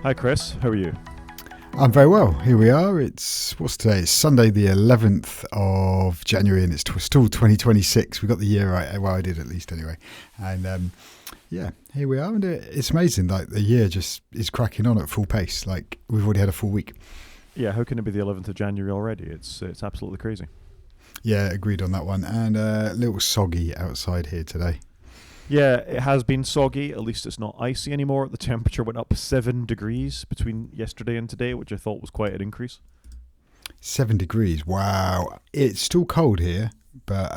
Hi Chris, how are you? I'm very well. Here we are. What's today? It's Sunday the 11th of January and it's still 2026. We got the year right. Well, I did at least anyway. And yeah, here we are. And it's amazing. Like the year just is cracking on at full pace. Like we've already had a full week. Yeah, how can it be the 11th of January already? It's absolutely crazy. Yeah, agreed on that one. And a little soggy outside here today. Yeah, it has been soggy. At least it's not icy anymore. The temperature went up 7 degrees between yesterday and today, which I thought was quite an increase. 7 degrees. Wow. It's still cold here, but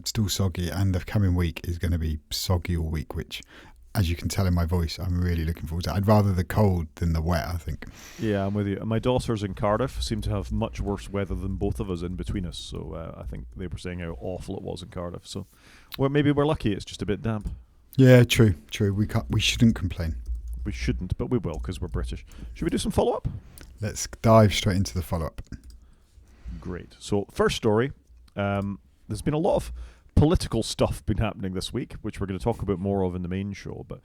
still soggy. And the coming week is going to be soggy all week, which, as you can tell in my voice, I'm really looking forward to. I'd rather the cold than the wet, I think. Yeah, I'm with you. My daughters in Cardiff seem to have much worse weather than both of us in between us. So I think they were saying how awful it was in Cardiff. So maybe we're lucky. It's just a bit damp. Yeah, true. We shouldn't complain. We shouldn't, but we will because we're British. Should we do some follow-up? Let's dive straight into the follow-up. Great. So first story, there's been a lot of political stuff been happening this week, which we're going to talk about more of in the main show. But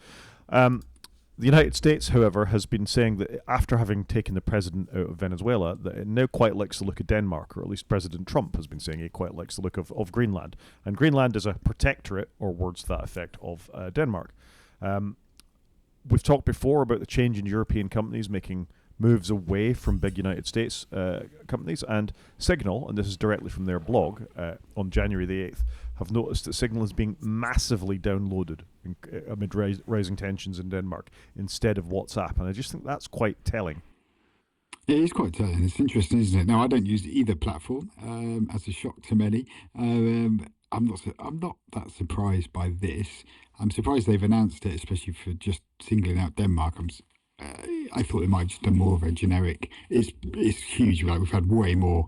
the United States, however, has been saying that after having taken the president out of Venezuela, that it now quite likes the look of Denmark, or at least President Trump has been saying he quite likes the look of Greenland. And Greenland is a protectorate, or words to that effect, of Denmark. We've talked before about the change in European companies making moves away from big United States companies, and Signal, and this is directly from their blog on January the 8th, have noticed that Signal is being massively downloaded amid rising tensions in Denmark instead of WhatsApp, and I just think that's quite telling. It is quite telling. It's interesting, isn't it? Now, I don't use either platform, as a shock to many. I'm not that surprised by this. I'm surprised they've announced it, especially for just singling out Denmark. I thought it might just be more of a generic. It's huge. Like we've had way more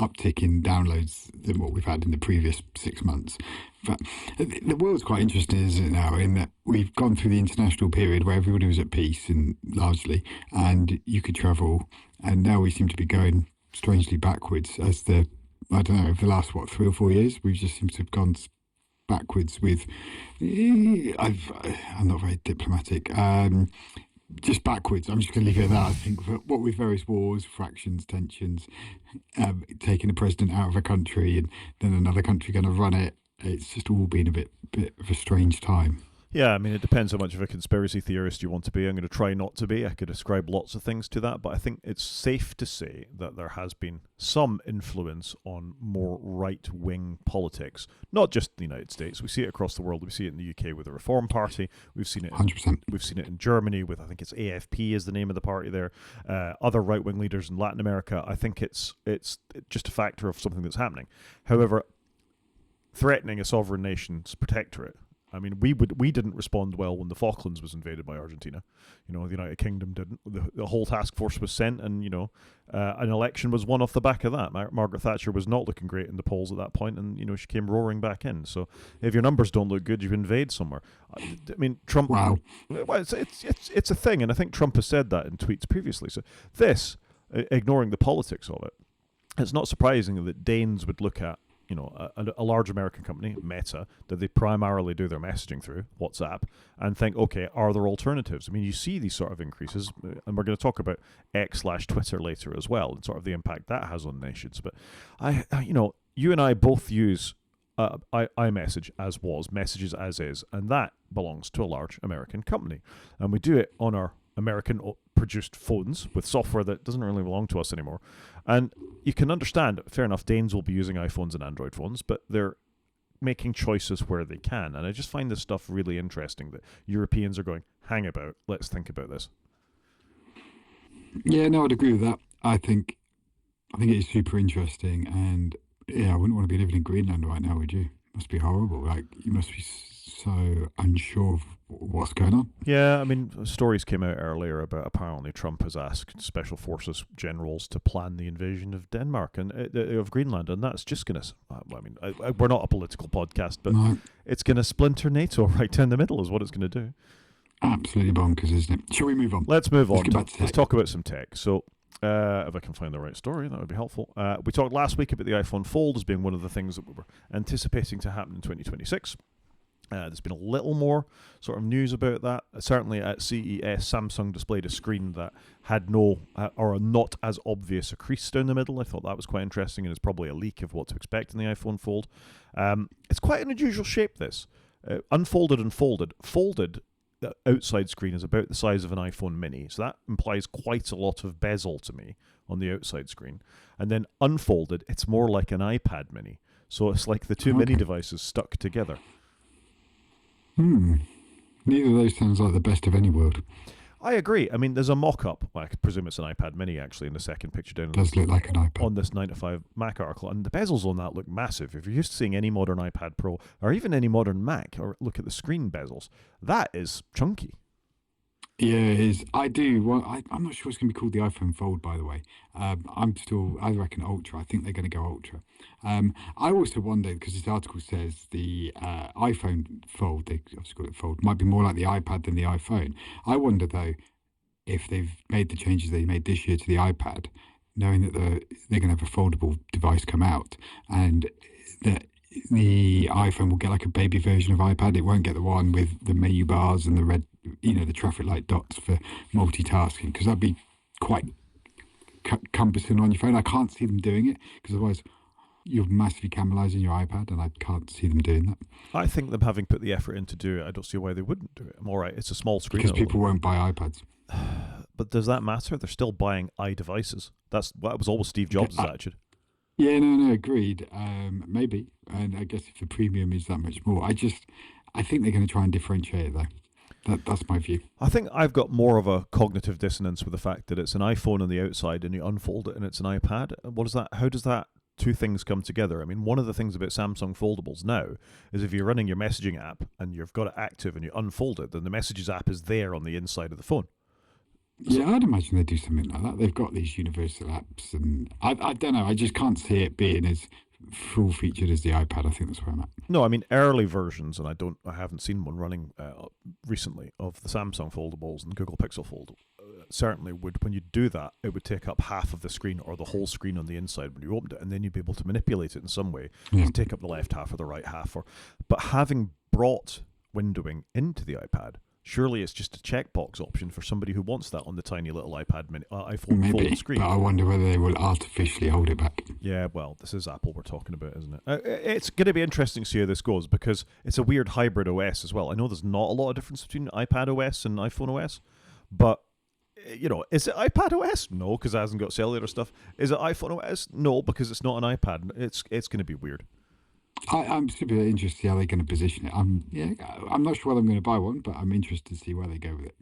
uptick in downloads than what we've had in the previous 6 months. But the world's quite interesting, isn't it now? In that we've gone through the international period where everybody was at peace and largely, and you could travel, and now we seem to be going strangely backwards as over the last 3 or 4 years, we've just seemed to have gone backwards with. I'm not very diplomatic. Just backwards. I'm just going to leave it at that. I think what with various wars, fractions, tensions, taking the president out of a country and then another country going to run it, it's just all been a bit of a strange time. Yeah, I mean, it depends how much of a conspiracy theorist you want to be. I'm going to try not to be. I could ascribe lots of things to that, but I think it's safe to say that there has been some influence on more right-wing politics, not just the United States. We see it across the world. We see it in the UK with the Reform Party. We've seen it. 100%. We've seen it in Germany with, I think it's AFP is the name of the party there. Other right-wing leaders in Latin America. I think it's just a factor of something that's happening. However, threatening a sovereign nation's protectorate. I mean, we didn't respond well when the Falklands was invaded by Argentina. The United Kingdom didn't. The whole task force was sent, and an election was won off the back of that. Margaret Thatcher was not looking great in the polls at that point, and she came roaring back in. So if your numbers don't look good, you invade somewhere. I mean, Trump. Wow. Well, it's a thing, and I think Trump has said that in tweets previously. So this, ignoring the politics of it, it's not surprising that Danes would look at a large American company, Meta, that they primarily do their messaging through, WhatsApp, and think, okay, are there alternatives? I mean, you see these sort of increases, and we're going to talk about X/Twitter later as well, and sort of the impact that has on nations. But you and I both use iMessage as was, Messages as is, and that belongs to a large American company, and we do it on our American-produced phones with software that doesn't really belong to us anymore. And you can understand, fair enough, Danes will be using iPhones and Android phones, but they're making choices where they can. And I just find this stuff really interesting that Europeans are going, hang about, let's think about this. Yeah, no, I'd agree with that. I think it is super interesting, and yeah, I wouldn't want to be living in Greenland right now, would you? It must be horrible. Like, you must be so unsure of what's going on. Yeah, I mean, stories came out earlier about apparently Trump has asked special forces generals to plan the invasion of Denmark and of Greenland, and that's just going to. I mean, we're not a political podcast, but no. It's going to splinter NATO right down the middle, is what it's going to do. Absolutely bonkers, isn't it? Shall we move on? Let's move on. Let's talk about some tech. So, if I can find the right story, that would be helpful. We talked last week about the iPhone Fold as being one of the things that we were anticipating to happen in 2026. There's been a little more sort of news about that. Certainly at CES, Samsung displayed a screen that had no or not as obvious a crease down the middle. I thought that was quite interesting, and it's probably a leak of what to expect in the iPhone Fold. It's quite an unusual shape, this. Unfolded and folded. Folded, the outside screen is about the size of an iPhone mini, so that implies quite a lot of bezel to me on the outside screen. And then unfolded, it's more like an iPad mini. So it's like the two mini devices stuck together. Neither of those sounds like the best of any world. I agree. I mean, there's a mock-up. Well, I presume it's an iPad mini, actually, in the second picture down. It does look like an iPad. On this 9 to 5 Mac article. And the bezels on that look massive. If you're used to seeing any modern iPad Pro, or even any modern Mac, or look at the screen bezels, that is chunky. Yeah, it is. I do. Well, I'm not sure it's going to be called the iPhone Fold, by the way. I reckon Ultra. I think they're going to go Ultra. I also wonder, because this article says the iPhone Fold, they obviously call it Fold, might be more like the iPad than the iPhone. I wonder, though, if they've made the changes they made this year to the iPad, knowing that they're going to have a foldable device come out, and that the iPhone will get like a baby version of iPad. It won't get the one with the menu bars and the red, the traffic light dots for multitasking, because that'd be quite cumbersome on your phone. I can't see them doing it, because otherwise you're massively cannibalizing your iPad, and I can't see them doing that. I think them having put the effort in to do it, I don't see why they wouldn't do it. I'm all right, it's a small screen. Because people won't buy iPads. But does that matter? They're still buying iDevices. That was always Steve Jobs' attitude. Yeah, no, agreed. Maybe, and I guess if the premium is that much more, I think they're going to try and differentiate it, though. That's my view. I think I've got more of a cognitive dissonance with the fact that it's an iPhone on the outside and you unfold it and it's an iPad. What is that? How does that two things come together? I mean, one of the things about Samsung foldables now is if you're running your messaging app and you've got it active and you unfold it, then the messages app is there on the inside of the phone. Yeah, I'd imagine they do something like that. They've got these universal apps, and I don't know. I just can't see it being as full featured as the iPad. I think that's where I'm at. No, I mean early versions, and I haven't seen one running recently of the Samsung foldables and Google Pixel Fold. Certainly would, when you do that, it would take up half of the screen or the whole screen on the inside when you opened it, and then you'd be able to manipulate it in some way to take up the left half or the right half. But having brought windowing into the iPad, surely it's just a checkbox option for somebody who wants that on the tiny little iPad mini, iPhone fold screen. But I wonder whether they will artificially hold it back. Yeah, well, this is Apple we're talking about, isn't it? It's going to be interesting to see how this goes, because it's a weird hybrid OS as well. I know there's not a lot of difference between iPad OS and iPhone OS, but is it iPad OS? No, because it hasn't got cellular stuff. Is it iPhone OS? No, because it's not an iPad. It's going to be weird. I'm super interested to see how they're going to position it. I'm not sure whether I'm going to buy one, but I'm interested to see where they go with it.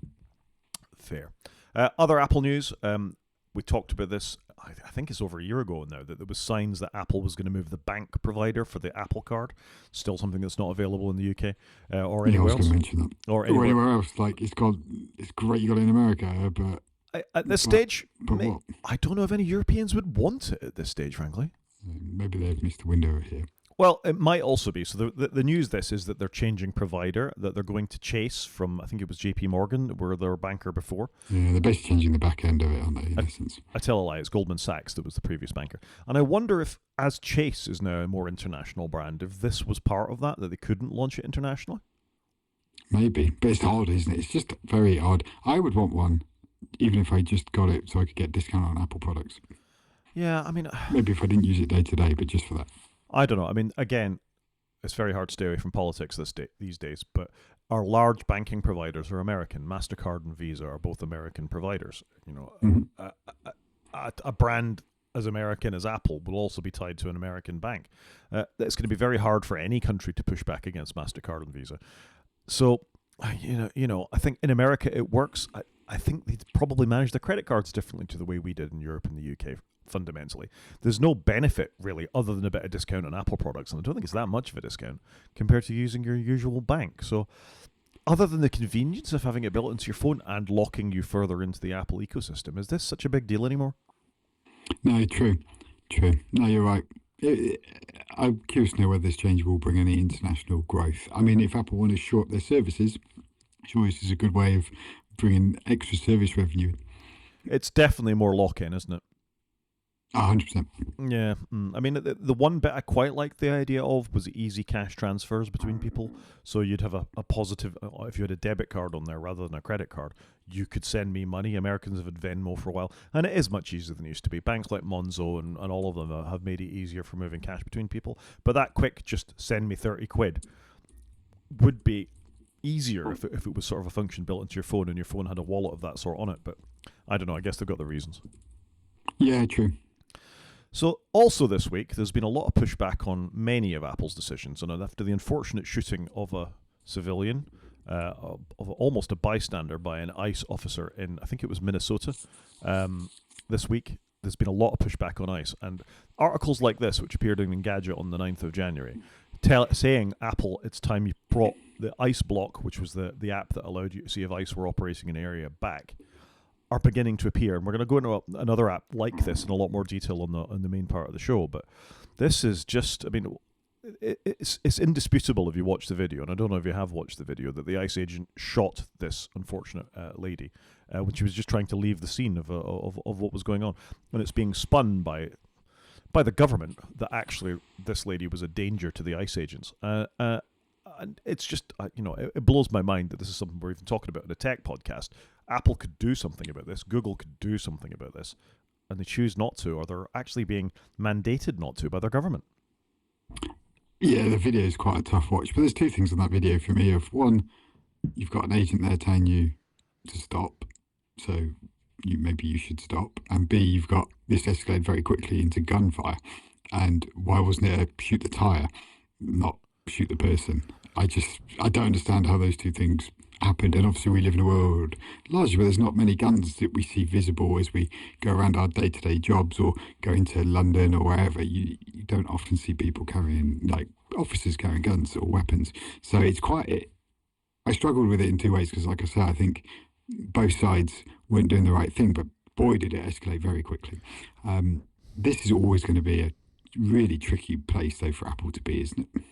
Fair. Other Apple news. We talked about this, I think it's over a year ago now, that there was signs that Apple was going to move the bank provider for the Apple Card. Still something that's not available in the UK or anywhere else. I was going to mention that. Or anywhere else. Like, it's great you got it in America, but... At this stage, what? I don't know if any Europeans would want it at this stage, frankly. Maybe they've missed the window here. Well, it might also be. So the news is that they're changing provider, that they're going to Chase from, I think it was JP Morgan, where they were banker before. Yeah, they're basically changing the back end of it, aren't they, in essence? I tell a lie, it's Goldman Sachs that was the previous banker. And I wonder if, as Chase is now a more international brand, if this was part of that they couldn't launch it internationally? Maybe, but it's odd, isn't it? It's just very odd. I would want one, even if I just got it so I could get a discount on Apple products. Yeah, I mean... Maybe if I didn't use it day to day, but just for that. I don't know. I mean, again, it's very hard to stay away from politics these days, but our large banking providers are American. MasterCard and Visa are both American providers. A brand as American as Apple will also be tied to an American bank. It's going to be very hard for any country to push back against MasterCard and Visa. So, I think in America it works. I think they'd probably manage the credit cards differently to the way we did in Europe and the UK. Fundamentally, there's no benefit really other than a bit of discount on Apple products, and I don't think it's that much of a discount compared to using your usual bank. So other than the convenience of having it built into your phone and locking you further into the Apple ecosystem, is this such a big deal anymore? No, true. No, you're right. I'm curious to know whether this change will bring any international growth. I mean, if Apple want to shore up their services, sure, this is a good way of bringing extra service revenue. It's definitely more lock-in, isn't it? 100%. Yeah, I mean, the one bit I quite liked the idea of was easy cash transfers between people. So you'd have a positive, if you had a debit card on there rather than a credit card, you could send me money. Americans have had Venmo for a while, and it is much easier than it used to be. Banks like Monzo and all of them have made it easier for moving cash between people. But that quick, just send me 30 quid would be easier if it was sort of a function built into your phone and your phone had a wallet of that sort on it. But I don't know, I guess they've got the reasons. Yeah, true. So, also this week, there's been a lot of pushback on many of Apple's decisions, and after the unfortunate shooting of a civilian, of almost a bystander by an ICE officer in, I think it was Minnesota, this week, there's been a lot of pushback on ICE. And articles like this, which appeared in Engadget on the 9th of January, saying, Apple, it's time you brought the ICE block, which was the app that allowed you to see if ICE were operating in an area, back, are beginning to appear, and we're going to go into another app like this in a lot more detail on the main part of the show. But this is just, I mean, it's indisputable if you watch the video, and I don't know if you have watched the video, that the ICE agent shot this unfortunate lady when she was just trying to leave the scene of what was going on, and it's being spun by the government that actually this lady was a danger to the ICE agents. And it's just, it blows my mind that this is something we're even talking about in a tech podcast. Apple could do something about this. Google could do something about this. And they choose not to, or they're actually being mandated not to by their government. Yeah, the video is quite a tough watch. But there's two things in that video for me. Of one, you've got an agent there telling you to stop. So maybe you should stop. And B, you've got this escalated very quickly into gunfire. And why wasn't it a shoot the tyre, not shoot the person? I don't understand how those two things happened. And obviously we live in a world largely where there's not many guns that we see visible as we go around our day-to-day jobs or go into London or wherever. You don't often see people carrying, like officers carrying guns or weapons. So it's I struggled with it in two ways because, like I said, I think both sides weren't doing the right thing, but boy did it escalate very quickly. This is always going to be a really tricky place though for Apple to be, isn't it?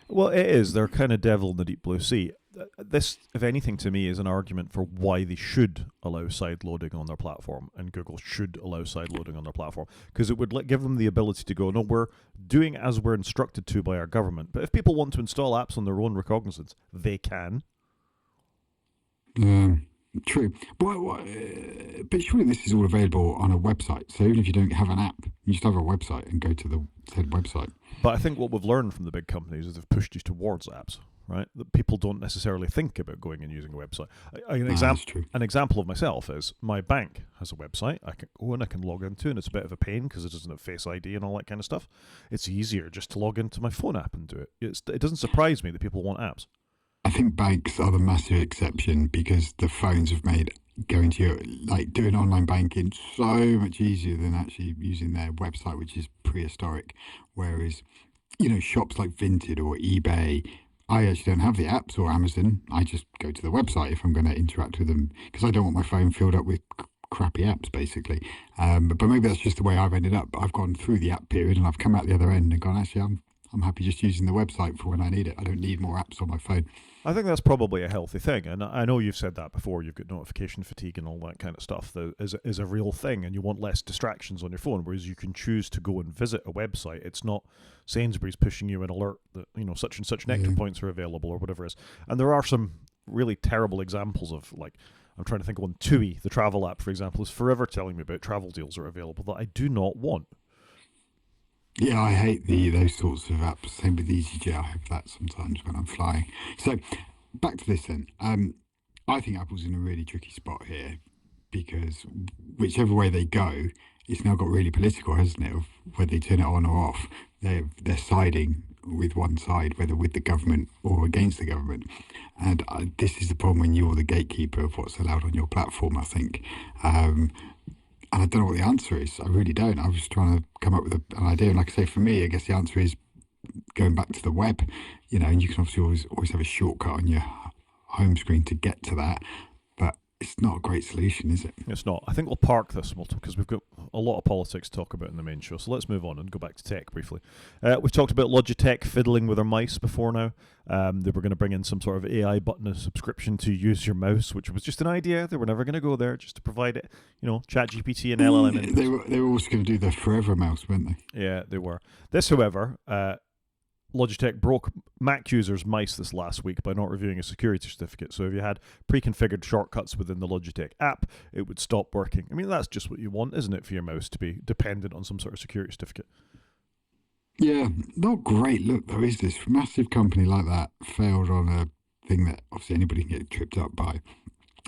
Well, it is. They're kind of devil in the deep blue sea. This, if anything, to me, is an argument for why they should allow side loading on their platform, and Google should allow side loading on their platform, because it would give them the ability to go, no, we're doing as we're instructed to by our government. But if people want to install apps on their own recognizance, they can. True. But surely this is all available on a website. So even if you don't have an app, you just have a website and go to the said website. But I think what we've learned from the big companies is they've pushed you towards apps, right? That people don't necessarily think about going and using a website. An example of myself is my bank has a website I can go and I can log into, and it's a bit of a pain because it doesn't have Face ID and all that kind of stuff. It's easier just to log into my phone app and do it. It doesn't surprise me that people want apps. I think banks are the massive exception because the phones have made going to doing online banking so much easier than actually using their website, which is prehistoric. Whereas, shops like Vinted or eBay, I actually don't have the apps, or Amazon. I just go to the website if I'm going to interact with them because I don't want my phone filled up with crappy apps, basically. But maybe that's just the way I've ended up. I've gone through the app period and I've come out the other end and gone, actually, I'm happy just using the website for when I need it. I don't need more apps on my phone. I think that's probably a healthy thing, and I know you've said that before. You've got notification fatigue and all that kind of stuff. That is a real thing, and you want less distractions on your phone. Whereas you can choose to go and visit a website. It's not Sainsbury's pushing you an alert that such and such nectar points are available or whatever it is. And there are some really terrible examples of, like, I'm trying to think of one. TUI, the travel app, for example, is forever telling me about travel deals are available that I do not want. Yeah, I hate those sorts of apps. Same with EasyJet. I have that sometimes when I'm flying. So back to this then. I think Apple's in a really tricky spot here because whichever way they go, it's now got really political, hasn't it? Of whether they turn it on or off. They're siding with one side, whether with the government or against the government. And this is the problem when you're the gatekeeper of what's allowed on your platform, I think. And I don't know what the answer is. I really don't. I was trying to come up with an idea. And like I say, for me, I guess the answer is going back to the web, and you can obviously always have a shortcut on your home screen to get to that. But it's not a great solution, is it? It's not. I think we'll park this because we've got a lot of politics to talk about in the main show. So let's move on and go back to tech briefly. We've talked about Logitech fiddling with their mice before now. They were going to bring in some sort of AI button of subscription to use your mouse, which was just an idea. They were never going to go there, just to provide it, ChatGPT and LLM inputs. They were also going to do the forever mouse, weren't they? Yeah, they were. This, however, Logitech broke Mac users' mice this last week by not reviewing a security certificate. So if you had pre-configured shortcuts within the Logitech app, it would stop working. I mean, that's just what you want, isn't it, for your mouse to be dependent on some sort of security certificate? Yeah, not great look though, is this? Massive company like that failed on a thing that obviously anybody can get tripped up by.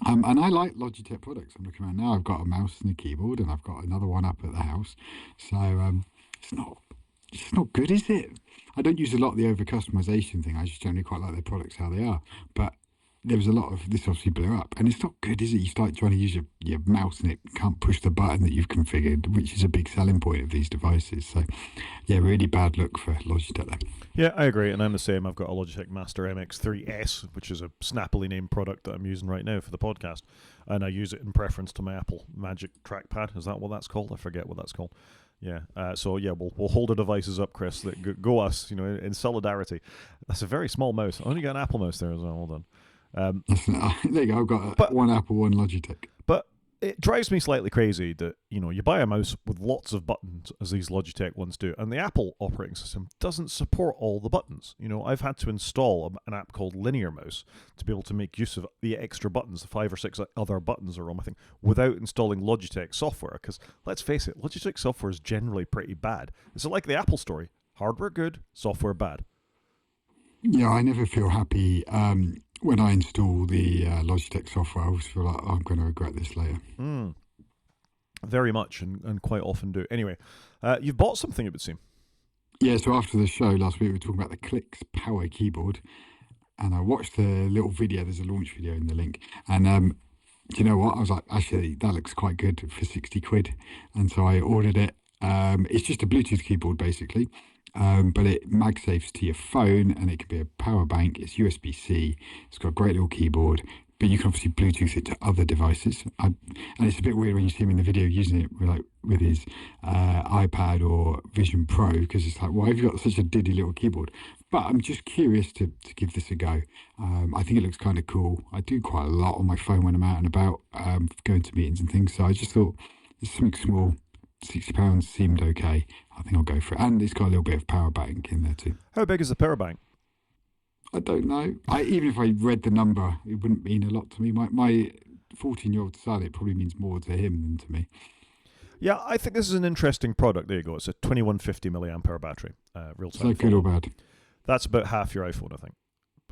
And I like Logitech products. I'm looking around now. I've got a mouse and a keyboard, and I've got another one up at the house. So it's not it's just not good, is it? I don't use a lot of the over customization thing. I just generally quite like their products how they are. But there was a lot of this obviously blew up, and it's not good, is it? You start trying to use your mouse and it can't push the button that you've configured, which is a big selling point of these devices. So, yeah, really bad look for Logitech there. Yeah, I agree, and I'm the same. I've got a Logitech Master MX3S, which is a snappily named product that I'm using right now for the podcast, and I use it in preference to my Apple Magic Trackpad. Is that what that's called? I forget what that's called. Yeah. We'll hold our devices up, Chris. That go us, in solidarity. That's a very small mouse. I only got an Apple mouse there as well. Hold on. There you go. I've got one Apple, one Logitech. But it drives me slightly crazy that you buy a mouse with lots of buttons, as these Logitech ones do, and the Apple operating system doesn't support all the buttons. I've had to install an app called Linear Mouse to be able to make use of the extra buttons, the 5 or 6 other buttons are on my thing, without installing Logitech software. Because let's face it, Logitech software is generally pretty bad. It's like the Apple story: hardware good, software bad. Yeah, I never feel happy when I install the Logitech software. I always feel like I'm going to regret this later. Very much, and quite often do. Anyway, you've bought something, it would seem. Yeah, so after the show last week, we were talking about the Clicks Power Keyboard, and I watched the little video. There's a launch video in the link, and do you know what? I was like, actually, that looks quite good for 60 quid, and so I ordered it. It's just a Bluetooth keyboard, basically. But it MagSafes to your phone, and it can be a power bank. It's USB-C. It's got a great little keyboard, but you can obviously Bluetooth it to other devices. And it's a bit weird when you see him in the video using it with his iPad or Vision Pro, because it's like, why have you got such a diddy little keyboard? But I'm just curious to give this a go. I think it looks kind of cool. I do quite a lot on my phone when I'm out and about, going to meetings and things. So I just thought it's something small. £60 seemed okay. I think I'll go for it. And it's got a little bit of power bank in there too. How big is the power bank? I don't know. Even if I read the number, it wouldn't mean a lot to me. My 14-year-old son, it probably means more to him than to me. Yeah, I think this is an interesting product. There you go. It's a 2150 milliampere battery. Real time. Is that good or bad? That's about half your iPhone, I think.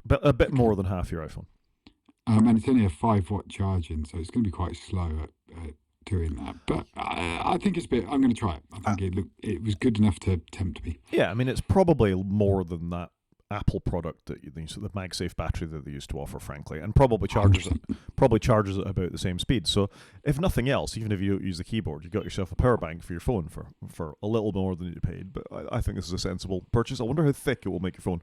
But a bit more than half your iPhone. And it's only a 5-watt charging, so it's going to be quite slow at doing that. But I think it's a bit. I'm going to try it. I think it was good enough to tempt me. Yeah, I mean, it's probably more than that Apple product that the MagSafe battery that they used to offer, frankly, and probably charges at about the same speed. So if nothing else, even if you don't use the keyboard, you got yourself a power bank for your phone for a little more than you paid. But I think this is a sensible purchase. I wonder how thick it will make your phone.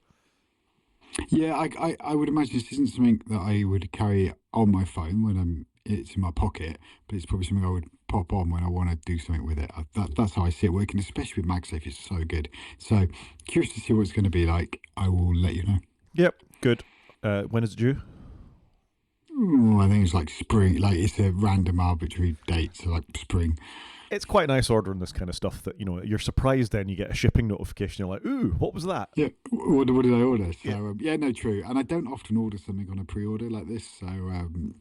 Yeah, I would imagine this isn't something that I would carry on my phone when it's in my pocket, but it's probably something I would pop on when I want to do something with it. That's how I see it working, especially with MagSafe. It's so good. So curious to see what it's going to be like. I will let you know. Yep, good. When is it due? I think it's like spring. Like it's a random arbitrary date, so like spring. It's quite nice ordering this kind of stuff that, you're surprised then you get a shipping notification. You're like, ooh, what was that? Yeah, what did I order? So, no, true. And I don't often order something on a pre-order like this. So, I'm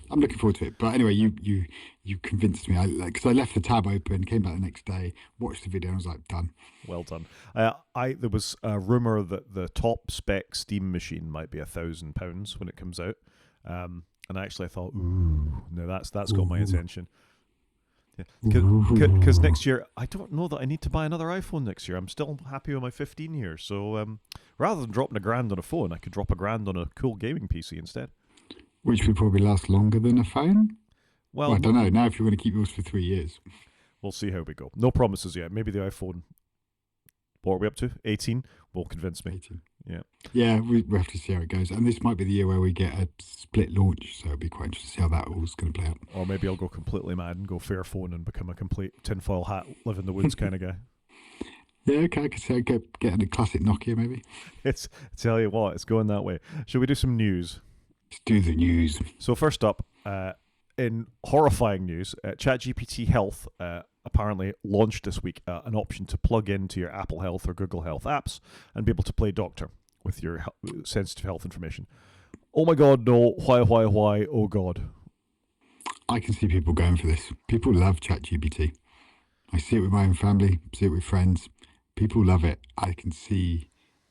looking forward to it. But anyway, you convinced me. Because I left the tab open, came back the next day, watched the video, and I was like, done. Well done. There was a rumour that the top spec Steam machine might be £1,000 when it comes out. And actually I thought, ooh, no, that's got my attention. Because next year, I don't know that I need to buy another iPhone next year. I'm still happy with my 15 here. So rather than dropping £1,000 on a phone, I could drop £1,000 on a cool gaming PC instead. Which would probably last longer than a phone? Well, I don't know. Now if you want to keep yours for 3 years. We'll see how we go. No promises yet. Maybe the iPhone, what are we up to? 18 will convince me. 18. Yeah. Yeah, we have to see how it goes. And this might be the year where we get a split launch, so it'll be quite interesting to see how that all's going to play out. Or maybe I'll go completely mad and go Fairphone and become a complete tinfoil hat, live in the woods kind of guy. Yeah, okay, I could see getting a classic Nokia maybe. It's tell you what, it's going that way. Shall we do some news? Let's do the news. So first up, in horrifying news, ChatGPT Health apparently launched this week an option to plug into your Apple Health or Google Health apps and be able to play doctor with your sensitive health information. Oh my God, no! Why? Oh God! I can see people going for this. People love ChatGPT. I see it with my own family, see it with friends. People love it. I can see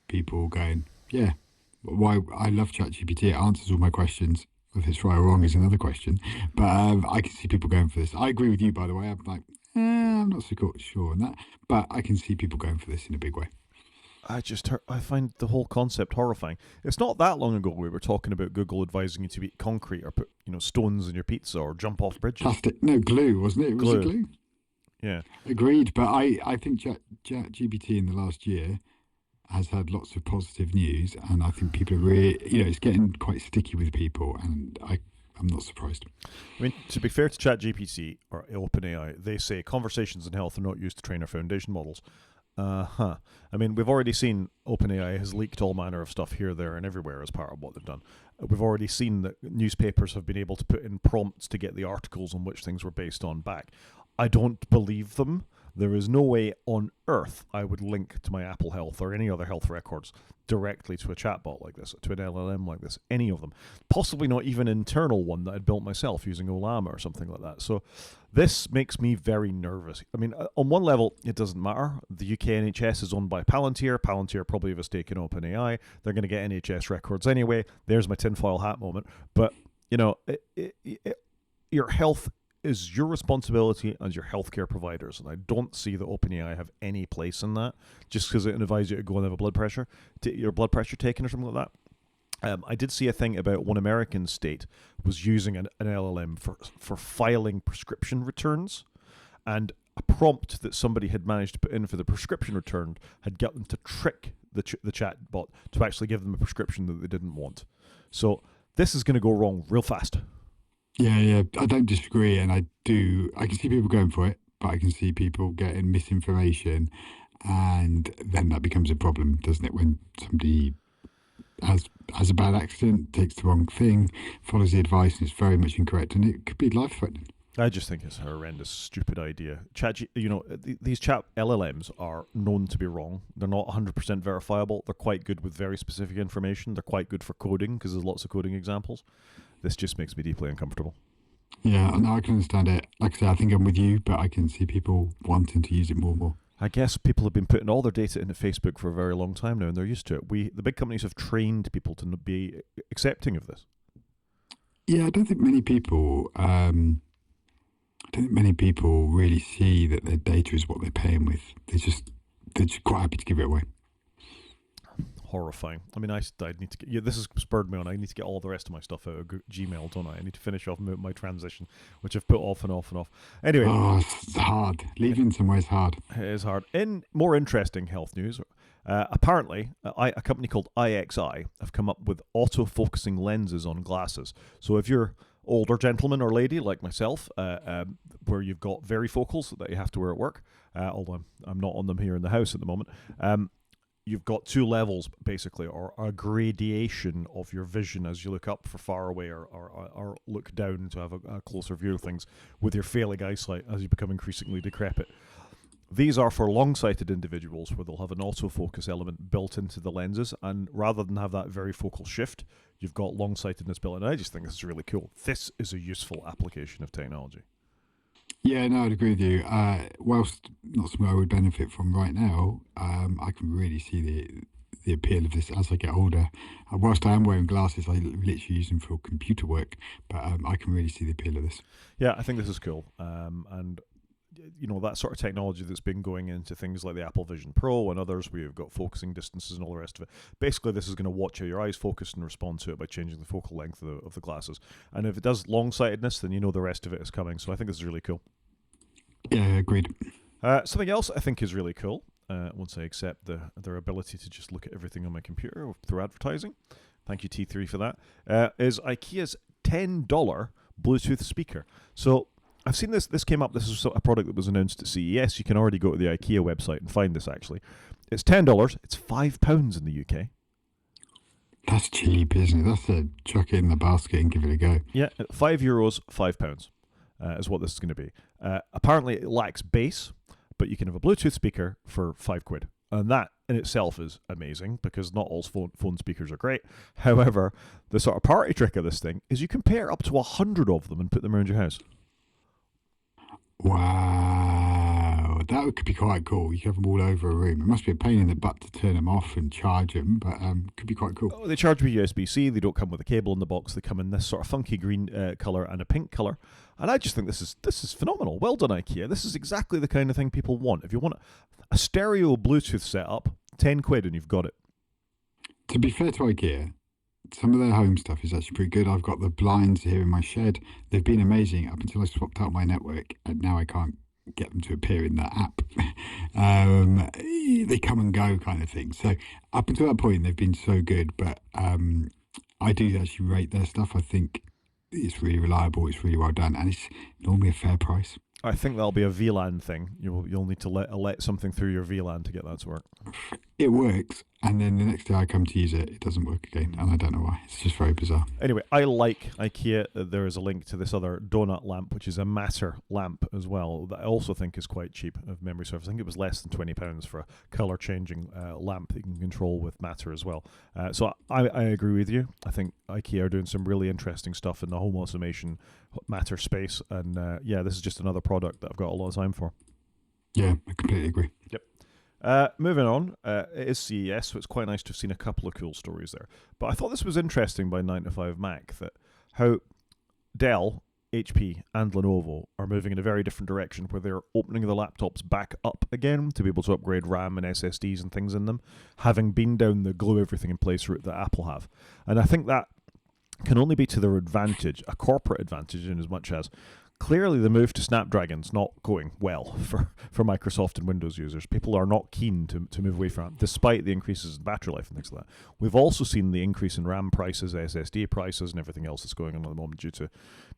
people going, yeah, why? I love ChatGPT. It answers all my questions. If it's right or wrong is another question. But I can see people going for this. I agree with you, by the way. I'm like, I'm not so sure on that. But I can see people going for this in a big way. I find the whole concept horrifying. It's not that long ago we were talking about Google advising you to eat concrete or put stones in your pizza or jump off bridges. Plastic, no, glue, wasn't it? It was glue. Yeah. Agreed. But I think ChatGPT in the last year has had lots of positive news, and I think people are really, it's getting quite sticky with people, and I'm not surprised. I mean, to be fair to ChatGPT or OpenAI, they say conversations in health are not used to train our foundation models. I mean, we've already seen OpenAI has leaked all manner of stuff here, there, and everywhere as part of what they've done. We've already seen that newspapers have been able to put in prompts to get the articles on which things were based on back. I don't believe them. There is no way on earth I would link to my Apple Health or any other health records directly to a chatbot like this, to an LLM like this, any of them. Possibly not even an internal one that I'd built myself using Olama or something like that. So this makes me very nervous. I mean, on one level, it doesn't matter. The UK NHS is owned by Palantir. Palantir probably have a stake in OpenAI. They're going to get NHS records anyway. There's my tinfoil hat moment. But, your health is your responsibility as your healthcare providers, and I don't see that OpenAI have any place in that. Just because it can advise you to go and have your blood pressure taken or something like that. I did see a thing about one American state was using an LLM for filing prescription returns, and a prompt that somebody had managed to put in for the prescription return had got them to trick the chat bot to actually give them a prescription that they didn't want. So this is going to go wrong real fast. Yeah, I don't disagree, and I can see people going for it, but I can see people getting misinformation, and then that becomes a problem, doesn't it? When somebody has a bad accident, takes the wrong thing, follows the advice, and it's very much incorrect, and it could be life-threatening. I just think it's a horrendous, stupid idea. These chat LLMs are known to be wrong. They're not 100% verifiable. They're quite good with very specific information. They're quite good for coding because there's lots of coding examples. This just makes me deeply uncomfortable. Yeah, no, I can understand it. Like I say, I think I'm with you, but I can see people wanting to use it more and more. I guess people have been putting all their data into Facebook for a very long time now, and they're used to it. The big companies have trained people to be accepting of this. Yeah, I don't think many people really see that their data is what they're paying with. They're just quite happy to give it away. Horrifying. I mean, I need to get. Yeah, this has spurred me on. I need to get all the rest of my stuff out of Gmail, don't I? I need to finish off my transition, which I've put off and off and off. Anyway, it's hard. Leaving somewhere is hard. It is hard. In more interesting health news, apparently, a company called IXI have come up with auto-focusing lenses on glasses. So if you're older gentleman or lady like myself, where you've got varifocals that you have to wear at work, although I'm not on them here in the house at the moment. You've got two levels, basically, or a gradation of your vision as you look up for far away or look down to have a closer view of things with your failing eyesight as you become increasingly decrepit. These are for long-sighted individuals where they'll have an autofocus element built into the lenses, and rather than have that varifocal shift, you've got long-sightedness built in. And I just think this is really cool. This is a useful application of technology. Yeah, no, I'd agree with you. Whilst not something I would benefit from right now, I can really see the appeal of this as I get older. Whilst I am wearing glasses, I literally use them for computer work, but I can really see the appeal of this. Yeah, I think this is cool. And that sort of technology that's been going into things like the Apple Vision Pro and others where you've got focusing distances and all the rest of it. Basically, this is going to watch how your eyes focus and respond to it by changing the focal length of the glasses. And if it does long-sightedness, then the rest of it is coming. So I think this is really cool. Yeah, agreed. Something else I think is really cool. once I accept their ability to just look at everything on my computer through advertising. Thank you, T3, for that. Is IKEA's $10 Bluetooth speaker. So I've seen this. This came up. This is a product that was announced at CES. You can already go to the IKEA website and find this, actually. It's $10. It's £5 in the UK. That's cheap, isn't it? That's a chuck it in the basket and give it a go. Yeah, €5, £5 is what this is going to be. Apparently, it lacks bass, but you can have a Bluetooth speaker for £5. And that in itself is amazing because not all phone speakers are great. However, the sort of party trick of this thing is you can pair up to 100 of them and put them around your house. Wow, that could be quite cool. You could have them all over a room. It must be a pain in the butt to turn them off and charge them, but could be quite cool. Oh, they charge with USB-C. They don't come with a cable in the box. They come in this sort of funky green colour and a pink colour. And I just think this is phenomenal. Well done, IKEA. This is exactly the kind of thing people want. If you want a stereo Bluetooth setup, £10 and you've got it. To be fair to IKEA, some of their home stuff is actually pretty good. I've got the blinds here in my shed. They've been amazing up until I swapped out my network, and now I can't get them to appear in that app. They come and go kind of thing. So up until that point, they've been so good. But I do actually rate their stuff. I think it's really reliable. It's really well done, and it's normally a fair price. I think that'll be a VLAN thing. You'll need to let something through your VLAN to get that to work. It works, and then the next day I come to use it, it doesn't work again, and I don't know why. It's just very bizarre. Anyway, I like IKEA. There is a link to this other donut lamp, which is a Matter lamp as well, that I also think is quite cheap of memory serve. I think it was less than £20 for a colour-changing lamp that you can control with Matter as well. So I agree with you. I think IKEA are doing some really interesting stuff in the home automation Matter space, and this is just another product that I've got a lot of time for. Yeah, I completely agree. Yep. Moving on, it is CES, so it's quite nice to have seen a couple of cool stories there. But I thought this was interesting by 9to5Mac, that how Dell, HP, and Lenovo are moving in a very different direction, where they're opening the laptops back up again to be able to upgrade RAM and SSDs and things in them, having been down the glue everything in place route that Apple have. And I think that can only be to their advantage, a corporate advantage, in as much as clearly the move to Snapdragon's not going well for Microsoft and Windows users. People are not keen to move away from it, despite the increases in battery life and things like that. We've also seen the increase in RAM prices, SSD prices, and everything else that's going on at the moment due to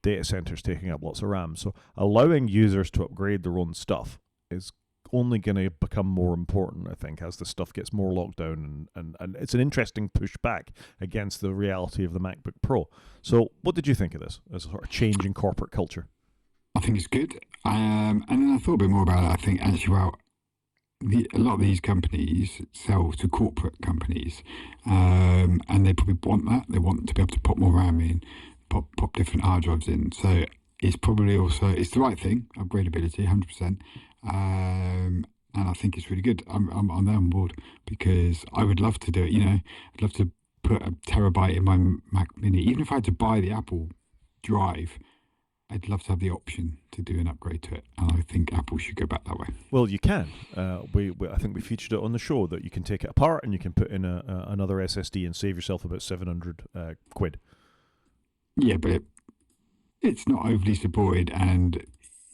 data centers taking up lots of RAM. So allowing users to upgrade their own stuff is only going to become more important, I think, as the stuff gets more locked down, and it's an interesting pushback against the reality of the MacBook Pro. So what did you think of this as a sort of change in corporate culture? I think it's good. And then I thought a bit more about it. I think actually, a lot of these companies sell to corporate companies, and they probably want that. They want to be able to pop more RAM in, pop different hard drives in. So it's probably also, it's the right thing, upgradability, 100%. And I think it's really good. I'm there on board, because I would love to do it. I'd love to put a terabyte in my Mac Mini. Even if I had to buy the Apple drive, I'd love to have the option to do an upgrade to it, and I think Apple should go back that way. Well, you can. I think we featured it on the show that you can take it apart and you can put in another SSD and save yourself about £700. Yeah, but it's not overly supported and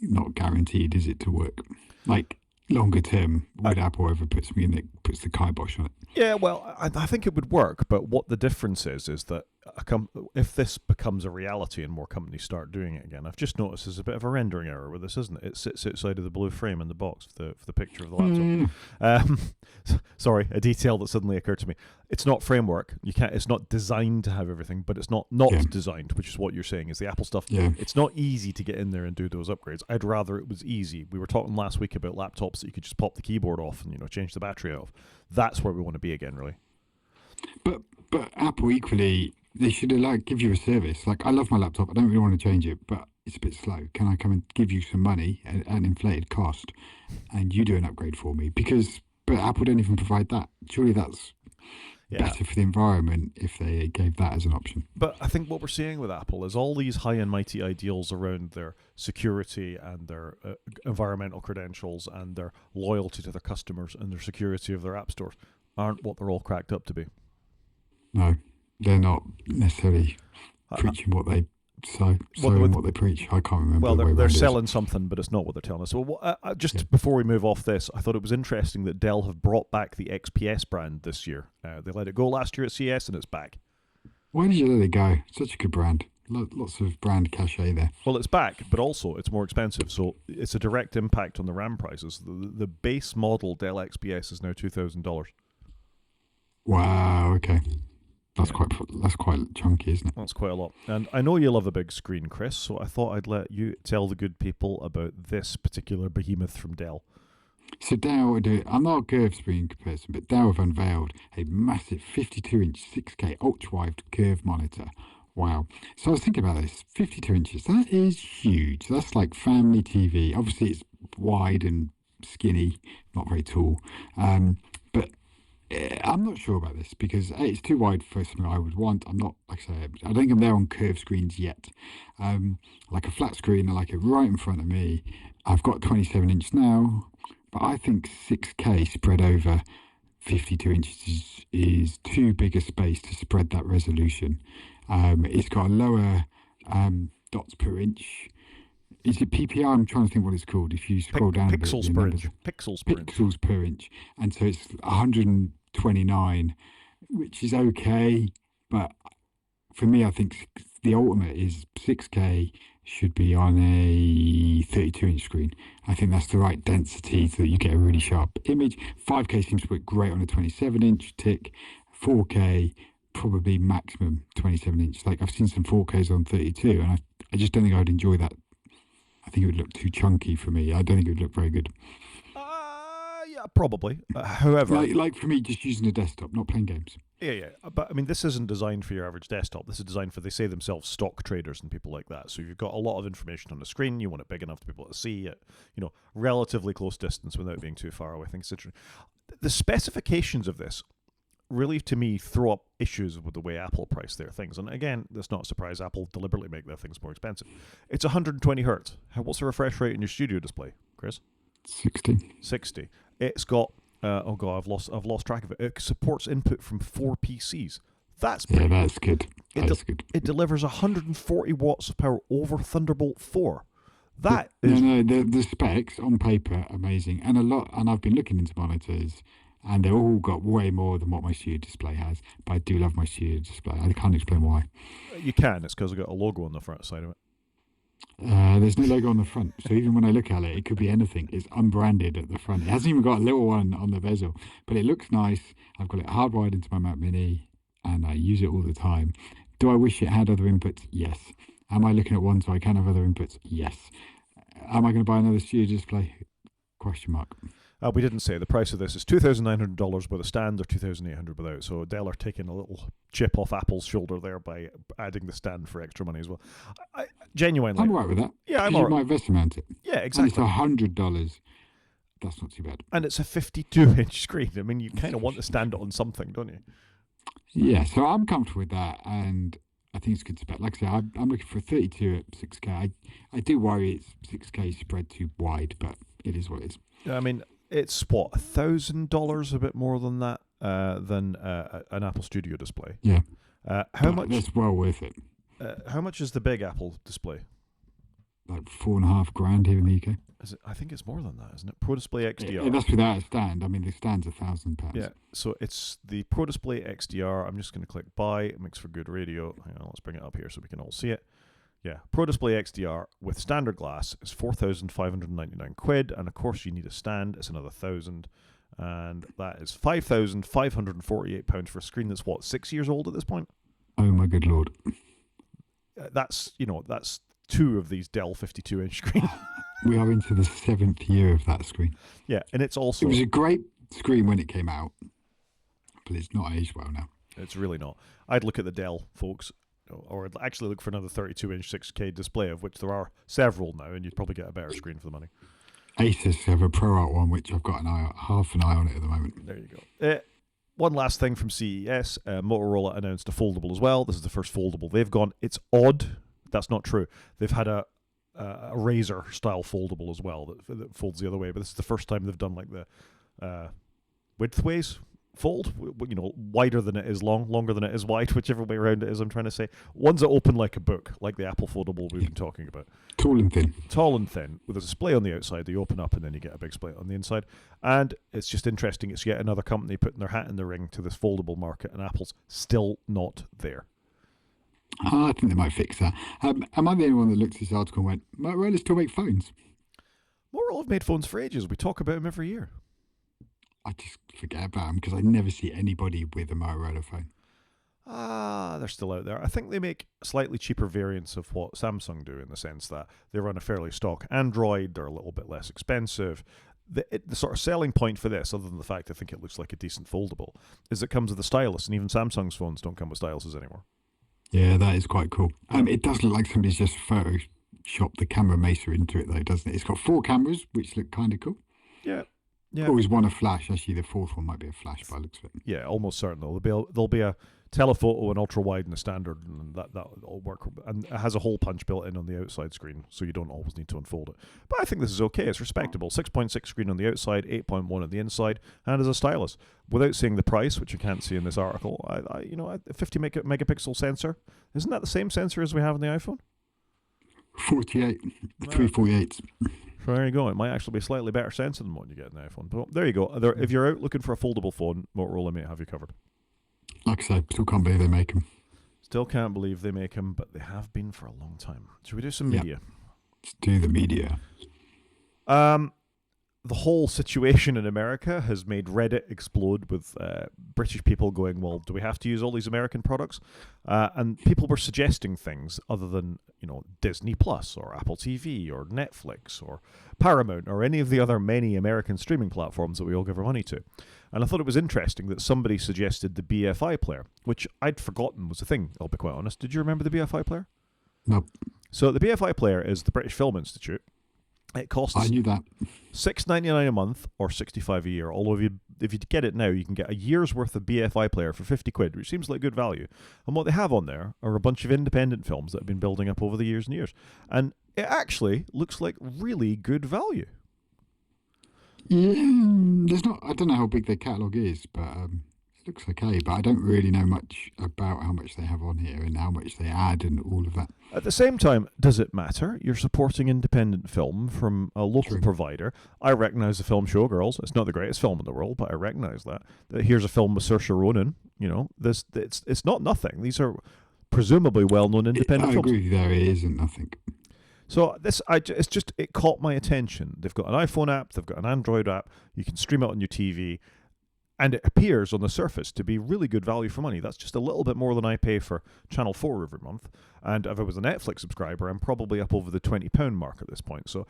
not guaranteed, is it, to work? Like, longer term, would Apple ever put something in that puts the kibosh on it? Yeah, well, I think it would work, but what the difference is that if this becomes a reality and more companies start doing it again, I've just noticed there's a bit of a rendering error with this, isn't it? It sits outside of the blue frame in the box for the picture of the laptop. Sorry, a detail that suddenly occurred to me. It's not framework. It's not designed to have everything, but it's not designed, which is what you're saying, is the Apple stuff. Yeah. It's not easy to get in there and do those upgrades. I'd rather it was easy. We were talking last week about laptops that you could just pop the keyboard off and change the battery off. That's where we want to be again, really. But Apple equally, they should give you a service. Like, I love my laptop. I don't really want to change it, but it's a bit slow. Can I come and give you some money at an inflated cost, and you do an upgrade for me? But Apple don't even provide that. Surely that's better for the environment if they gave that as an option. But I think what we're seeing with Apple is all these high and mighty ideals around their security and their environmental credentials and their loyalty to their customers and their security of their app stores aren't what they're all cracked up to be. No, they're not necessarily preaching what they so in what they preach. I can't remember well, the way they're around it is. selling something, but it's not what they're telling us. So just Yeah. before we move off this, I thought it was interesting that Dell have brought back the XPS brand this year. They let it go last year at CS, and it's back. Why did you let it go? Such a good brand. Lots of brand cachet there. Well, it's back, but also it's more expensive, so it's a direct impact on the RAM prices. The base model Dell XPS is now $2,000. Wow. Okay. Yeah. That's quite chunky, isn't it? That's quite a lot. And I know you love a big screen, Chris, so I thought I'd let you tell the good people about this particular behemoth from Dell. So Dell, I'm not a curved screen person, but Dell have unveiled a massive 52-inch 6K ultra-wide curved monitor. Wow. So I was thinking about this. 52 inches, that is huge. That's like family TV. Obviously, it's wide and skinny, not very tall. But I'm not sure about this because it's too wide for something I would want. I'm not, like I say, I don't think I'm there on curved screens yet. Like a flat screen, I like it right in front of me. I've got 27-inch now, but I think 6K spread over 52 inches is too big a space to spread that resolution. It's got a lower dots per inch. Is it PPI? I'm trying to think what it's called. If you scroll down a bit, Pixels the per numbers- inch. Pixels per inch. pixels per inch, and so it's 129, which is okay. But for me, I think the ultimate is 6K should be on a 32-inch screen. I think that's the right density so that you get a really sharp image. 5K seems to work great on a 27-inch tick. 4K probably maximum 27-inch. Like I've seen some 4Ks on 32, and I just don't think I'd enjoy that. I think it would look too chunky for me. I don't think it would look very good. Yeah, probably. However, Like for me, just using a desktop, not playing games. yeah. But I mean, this isn't designed for your average desktop. This is designed for, they say themselves, stock traders and people like that. So you've got a lot of information on the screen. You want it big enough to be able to see at, relatively close distance without being too far away. I think it's interesting. The specifications of this really, to me, throw up issues with the way Apple price their things. And again, that's not a surprise. Apple deliberately make their things more expensive. It's 120 hertz. What's the refresh rate in your studio display, Chris? 60. 60. It's got I've lost track of it. It supports input from 4 PCs. That's pretty that's good. That's good. It delivers 140 watts of power over Thunderbolt 4. That is the specs on paper amazing, and I've been looking into monitors, and they've all got way more than what my studio display has. But I do love my studio display. I can't explain why. You can. It's because I've got a logo on the front side of it. There's no logo on the front, so even when I look at it, it could be anything. It's unbranded at the front. It hasn't even got a little one on the bezel, but it looks nice. I've got it hardwired into my Mac Mini, and I use it all the time. Do I wish it had other inputs? Yes. Am I looking at one so I can have other inputs? Yes. Am I going to buy another studio display? Question mark. We didn't say the price of this is $2,900 with a stand or $2,800 without. So Dell are taking a little chip off Apple's shoulder there by adding the stand for extra money as well. Genuinely, I'm all right with that. Yeah, I'm you all right. might invest amount it. Yeah, And exactly. it's $100. That's not too bad. And it's a 52-inch screen. I mean, you kind of want to stand it on something, don't you? Yeah, so I'm comfortable with that, and I think it's good spec. Like I say, I'm looking for a 32 at 6K. I do worry it's 6K spread too wide, but it is what it is. I mean, it's what, $1,000, a bit more than that, than an Apple Studio display. Yeah. How much? That's well worth it. How much is the big Apple display? Like $4,500 here in the UK. Is it? I think it's more than that, isn't it? Pro Display XDR. That's without a stand. I mean, the stand's £1,000. Yeah, so it's the Pro Display XDR. I'm just going to click buy. It makes for good radio. Hang on, let's bring it up here so we can all see it. Yeah, Pro Display XDR with standard glass is £4,599, and of course you need a stand. It's another $1,000, and that is £5,548 for a screen that's what, 6 years old at this point. Oh my good lord! That's two of these Dell 52-inch screens. We are into the 7th year of that screen. Yeah, and it's also... It was a great screen when it came out, but it's not aged well now. It's really not. I'd look at the Dell, folks, or I'd actually look for another 32-inch 6K display, of which there are several now, and you'd probably get a better screen for the money. Asus have a ProArt one, which I've got half an eye on it at the moment. There you go. One last thing from CES, Motorola announced a foldable as well. This is the first foldable they've gone. It's odd. That's not true. They've had a Razer style foldable as well that folds the other way, but this is the first time they've done like the widthways fold, wider than it is long, longer than it is wide, whichever way around it is I'm trying to say. Ones that open like a book, like the Apple foldable we've been talking about. Tall and thin. Tall and thin, with a display on the outside. They open up and then you get a big display on the inside. And it's just interesting. It's yet another company putting their hat in the ring to this foldable market, and Apple's still not there. I think they might fix that. Am I the only one that looked at this article and went, Motorola still make phones? Motorola have made phones for ages. We talk about them every year. I just forget about them because I never see anybody with a Motorola phone. They're still out there. I think they make slightly cheaper variants of what Samsung do, in the sense that they run a fairly stock Android. They're a little bit less expensive. The sort of selling point for this, other than the fact I think it looks like a decent foldable, is it comes with a stylus, and even Samsung's phones don't come with styluses anymore. Yeah, that is quite cool. It does look like somebody's just photoshopped the camera macer into it, though, doesn't it? It's got 4 cameras, which look kind of cool. Yeah. Always one a flash. Actually, the 4th one might be a flash by the looks of it. Yeah, almost certain. There'll be a telephoto, an ultra wide, and a standard, and that'll work. And it has a hole punch built in on the outside screen, so you don't always need to unfold it. But I think this is okay. It's respectable. 6.6 screen on the outside, 8.1 on the inside, and as a stylus. Without seeing the price, which you can't see in this article, a 50 megapixel sensor. Isn't that the same sensor as we have on the iPhone? 48, 348. So there you go. It might actually be a slightly better sensor than what you get in the iPhone. But there you go. If you're out looking for a foldable phone, Motorola may have you covered. Like I said, still can't believe they make them. Still can't believe they make them, but they have been for a long time. Should we do some media? Let's do the media. The whole situation in America has made Reddit explode, with British people going, well, do we have to use all these American products? And people were suggesting things other than, Disney Plus or Apple TV or Netflix or Paramount or any of the other many American streaming platforms that we all give our money to. And I thought it was interesting that somebody suggested the BFI player, which I'd forgotten was a thing, I'll be quite honest. Did you remember the BFI player? Nope. So the BFI player is the British Film Institute. It costs I knew that. $6.99 a month or $65 a year. Although if you get it now, you can get a year's worth of BFI player for £50, which seems like good value. And what they have on there are a bunch of independent films that have been building up over the years and years. And it actually looks like really good value. Yeah, I don't know how big their catalogue is, but it looks okay. But I don't really know much about how much they have on here and how much they add and all of that. At the same time, does it matter? You're supporting independent film from a local provider. I recognise the film Showgirls. It's not the greatest film in the world, but I recognise that here's a film with Saoirse Ronan. It's not nothing. These are presumably well-known independent films. I agree with you there. It isn't nothing. So it caught my attention. They've got an iPhone app, they've got an Android app. You can stream it on your TV. And it appears on the surface to be really good value for money. That's just a little bit more than I pay for Channel 4 every month. And if I was a Netflix subscriber, I'm probably up over the £20 mark at this point. So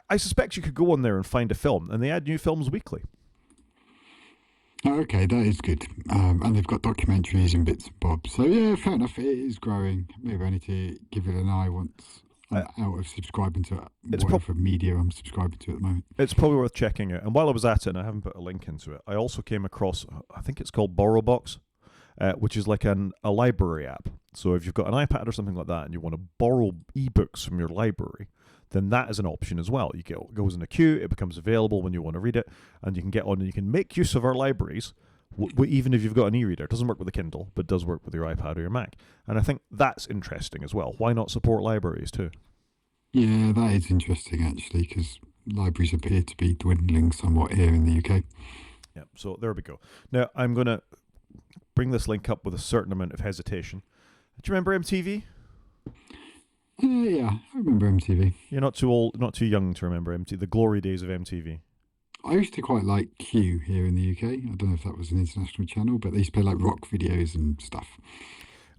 I suspect you could go on there and find a film, and they add new films weekly. Okay, that is good. And they've got documentaries and bits and bobs. So yeah, fair enough. It is growing. Maybe I need to give it an eye once I'm out of subscribing to whatever media I'm subscribing to at the moment. It's probably worth checking it. And while I was at it, and I haven't put a link into it, I also came across, I think it's called BorrowBox, which is like a library app. So if you've got an iPad or something like that and you want to borrow ebooks from your library, then that is an option as well. It goes in a queue, it becomes available when you want to read it, and you can get on and you can make use of our libraries, even if you've got an e-reader. It doesn't work with a Kindle, but does work with your iPad or your Mac. And I think that's interesting as well. Why not support libraries too? Yeah, that is interesting actually, because libraries appear to be dwindling somewhat here in the UK. Yeah, so there we go. Now, I'm going to bring this link up with a certain amount of hesitation. Do you remember MTV? Yeah, I remember MTV. You're not too old, not too young to remember MTV, the glory days of MTV. I used to quite like Q here in the UK. I don't know if that was an international channel, but they used to play like rock videos and stuff.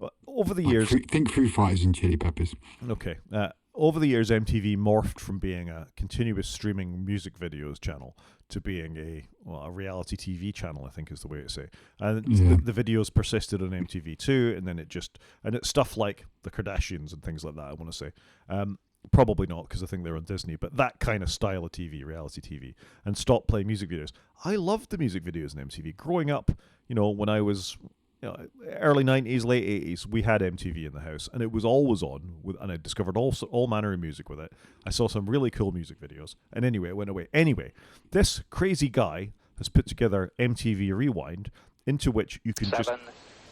Well, over the years... Think Foo Fighters and Chili Peppers. Okay. Over the years, MTV morphed from being a continuous streaming music videos channel to being a reality TV channel, I think is the way to say. And the videos persisted on MTV2, and then it's stuff like the Kardashians and things like that, I want to say. Probably not, because I think they're on Disney, but that kind of style of TV, reality TV, and stopped playing music videos. I loved the music videos in MTV. Growing up, when I was early 90s, late 80s, we had MTV in the house, and it was always on, and I discovered all manner of music with it. I saw some really cool music videos, and anyway, it went away. Anyway, this crazy guy has put together MTV Rewind, into which you can Seven,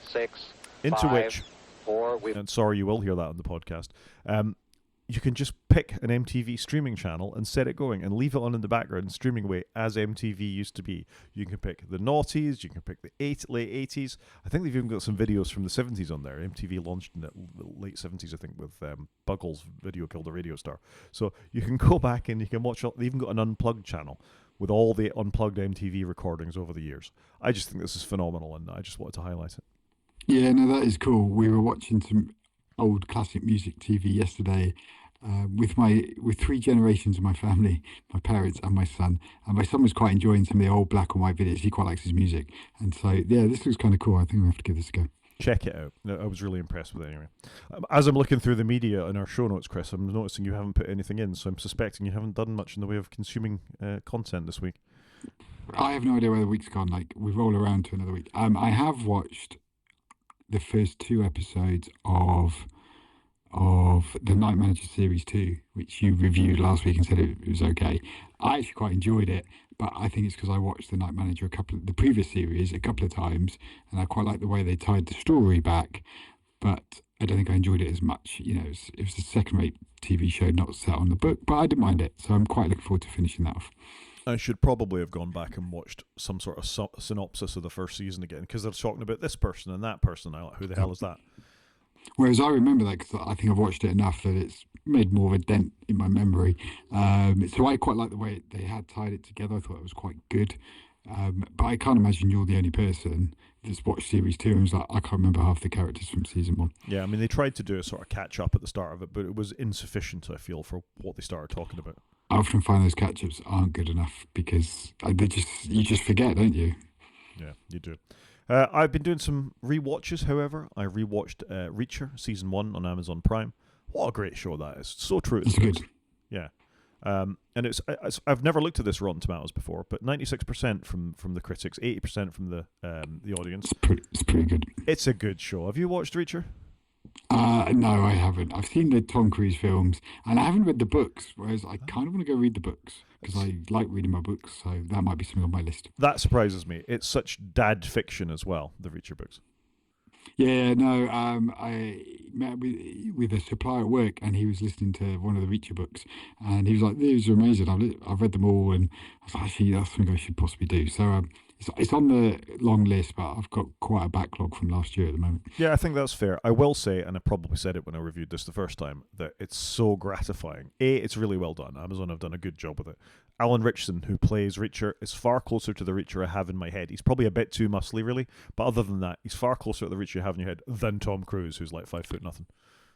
six, into five, which, 4. and sorry, you will hear that on the podcast. You can just pick an MTV streaming channel and set it going and leave it on in the background streaming away as MTV used to be. You can pick the noughties, you can pick the late 80s. I think they've even got some videos from the 70s on there. MTV launched in the late 70s, I think, with Buggles' Video Killed the Radio Star. So you can go back and you can watch, they even got an unplugged channel with all the unplugged MTV recordings over the years. I just think this is phenomenal, and I just wanted to highlight it. Yeah, no, that is cool. We were watching some old classic music TV yesterday with 3 generations of my family, my parents and my son. And my son was quite enjoying some of the old black and white videos. He quite likes his music. And so, yeah, this looks kind of cool. I think we have to give this a go. Check it out. I was really impressed with it anyway. As I'm looking through the media in our show notes, Chris, I'm noticing you haven't put anything in, so I'm suspecting you haven't done much in the way of consuming content this week. I have no idea where the week's gone. Like, we roll around to another week. I have watched the first 2 episodes of the Night Manager Series 2, which you reviewed last week and said it was okay. I actually quite enjoyed it, but I think it's because I watched the Night Manager the previous series a couple of times, and I quite like the way they tied the story back, but I don't think I enjoyed it as much. You know, it was a second-rate TV show, not set on the book, but I didn't mind it, so I'm quite looking forward to finishing that off. I should probably have gone back and watched some sort of synopsis of the first season again, because they're talking about this person and that person. I'm like, who the hell is that? Whereas I remember that because I think I've watched it enough that it's made more of a dent in my memory. So I quite like the way they had tied it together. I thought it was quite good. But I can't imagine you're the only person that's watched series 2 and was like, I can't remember half the characters from season 1. Yeah, I mean, they tried to do a sort of catch up at the start of it, but it was insufficient, I feel, for what they started talking about. I often find those catch-ups aren't good enough because you just forget, don't you? Yeah, you do. I've been doing some rewatches, however. I rewatched Reacher Season 1 on Amazon Prime. What a great show that is. So true. It's good. Yeah. And I've never looked at this Rotten Tomatoes before, but 96% from the critics, 80% from the audience. It's pretty good. It's a good show. Have you watched Reacher? No, I haven't. I've seen the Tom Cruise films, and I haven't read the books, whereas I kind of want to go read the books, because I like reading my books, so that might be something on my list. That surprises me. It's such dad fiction as well, the Reacher books. Yeah, no, I met with a supplier at work, and he was listening to one of the Reacher books, and he was like, these are amazing, I've read them all, and I was like, actually, that's something I should possibly do. So it's on the long list, but I've got quite a backlog from last year at the moment. Yeah, I think that's fair. I will say, and I probably said it when I reviewed this the first time, that it's so gratifying. It's really well done. Amazon have done a good job with it. Alan Ritchson, who plays Reacher, is far closer to the Reacher I have in my head. He's probably a bit too muscly, really, but other than that, he's far closer to the Reacher you have in your head than Tom Cruise, who's like 5 foot nothing.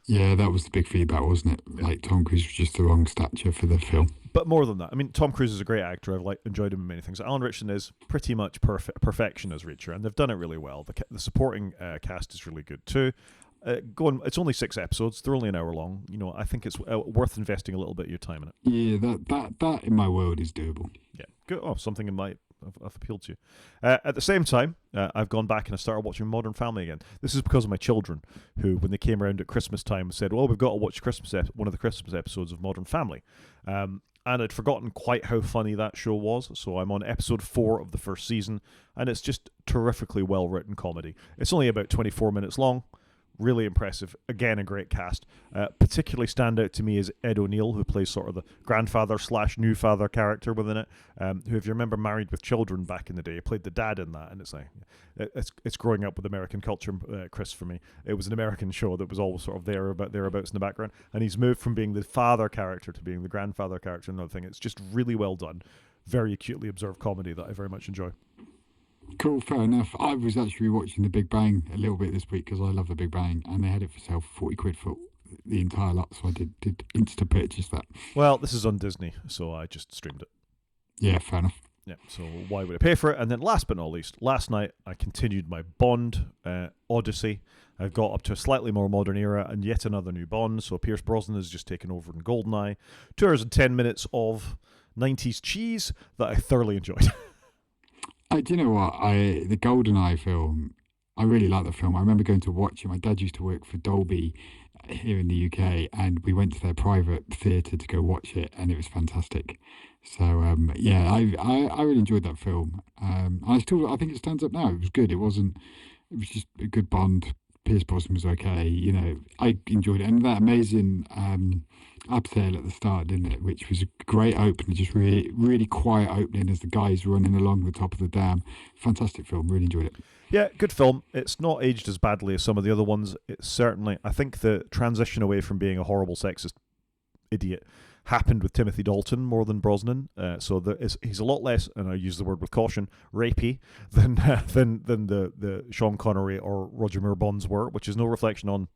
Yeah, that was the big feedback, wasn't it? Yeah. Like, Tom Cruise was just the wrong stature for the film. But more than that, I mean, Tom Cruise is a great actor. I've enjoyed him in many things. Alan Ritchson is pretty much perfection as Reacher, and they've done it really well. The supporting cast is really good too. It's only 6 episodes. They're only an hour long. You know, I think it's worth investing a little bit of your time in it. Yeah, that in my world is doable. Yeah, good. Oh, something in my I've appealed to you. At the same time, I've gone back and I started watching Modern Family again. This is because of my children, who, when they came around at Christmas time, said, well, we've got to watch one of the Christmas episodes of Modern Family. And I'd forgotten quite how funny that show was, so I'm on episode 4 of the first season, and it's just terrifically well-written comedy. It's only about 24 minutes long. Really impressive. Again, a great cast. Particularly stand out to me is Ed O'Neill, who plays sort of the grandfather/new father character within it. Who, if you remember, Married with Children back in the day, he played the dad in that, and it's like it's growing up with American culture, Chris. For me, it was an American show that was always sort of thereabouts in the background, and he's moved from being the father character to being the grandfather character. Another thing, it's just really well done, very acutely observed comedy that I very much enjoy. Cool, fair enough. I was actually watching The Big Bang a little bit this week because I love The Big Bang, and they had it for sale for 40 quid for the entire lot, so I did insta purchase that. Well, this is on Disney, so I just streamed it. Yeah, fair enough. Yeah, so why would I pay for it? And then last but not least, last night I continued my Bond odyssey. I've got up to a slightly more modern era and yet another new Bond, so Pierce Brosnan has just taken over in GoldenEye. 2 hours and 10 minutes of 90s cheese that I thoroughly enjoyed. Do you know what? The GoldenEye film, I really like the film. I remember going to watch it. My dad used to work for Dolby here in the UK, and we went to their private theatre to go watch it, and it was fantastic. So yeah, I really enjoyed that film. I think it stands up now. It was good. It wasn't. It was just a good Bond. Pierce Brosnan was okay. You know, I enjoyed it, and that amazing abseil at the start, didn't it? Which was a great opening, just really quiet opening as the guys running along the top of the dam. Fantastic film. Really enjoyed it. Yeah, good film. It's not aged as badly as some of the other ones. It's certainly, I think the transition away from being a horrible sexist idiot happened with Timothy Dalton more than Brosnan. So he's a lot less, and I use the word with caution, rapey than the Sean Connery or Roger Moore Bonds were, which is no reflection on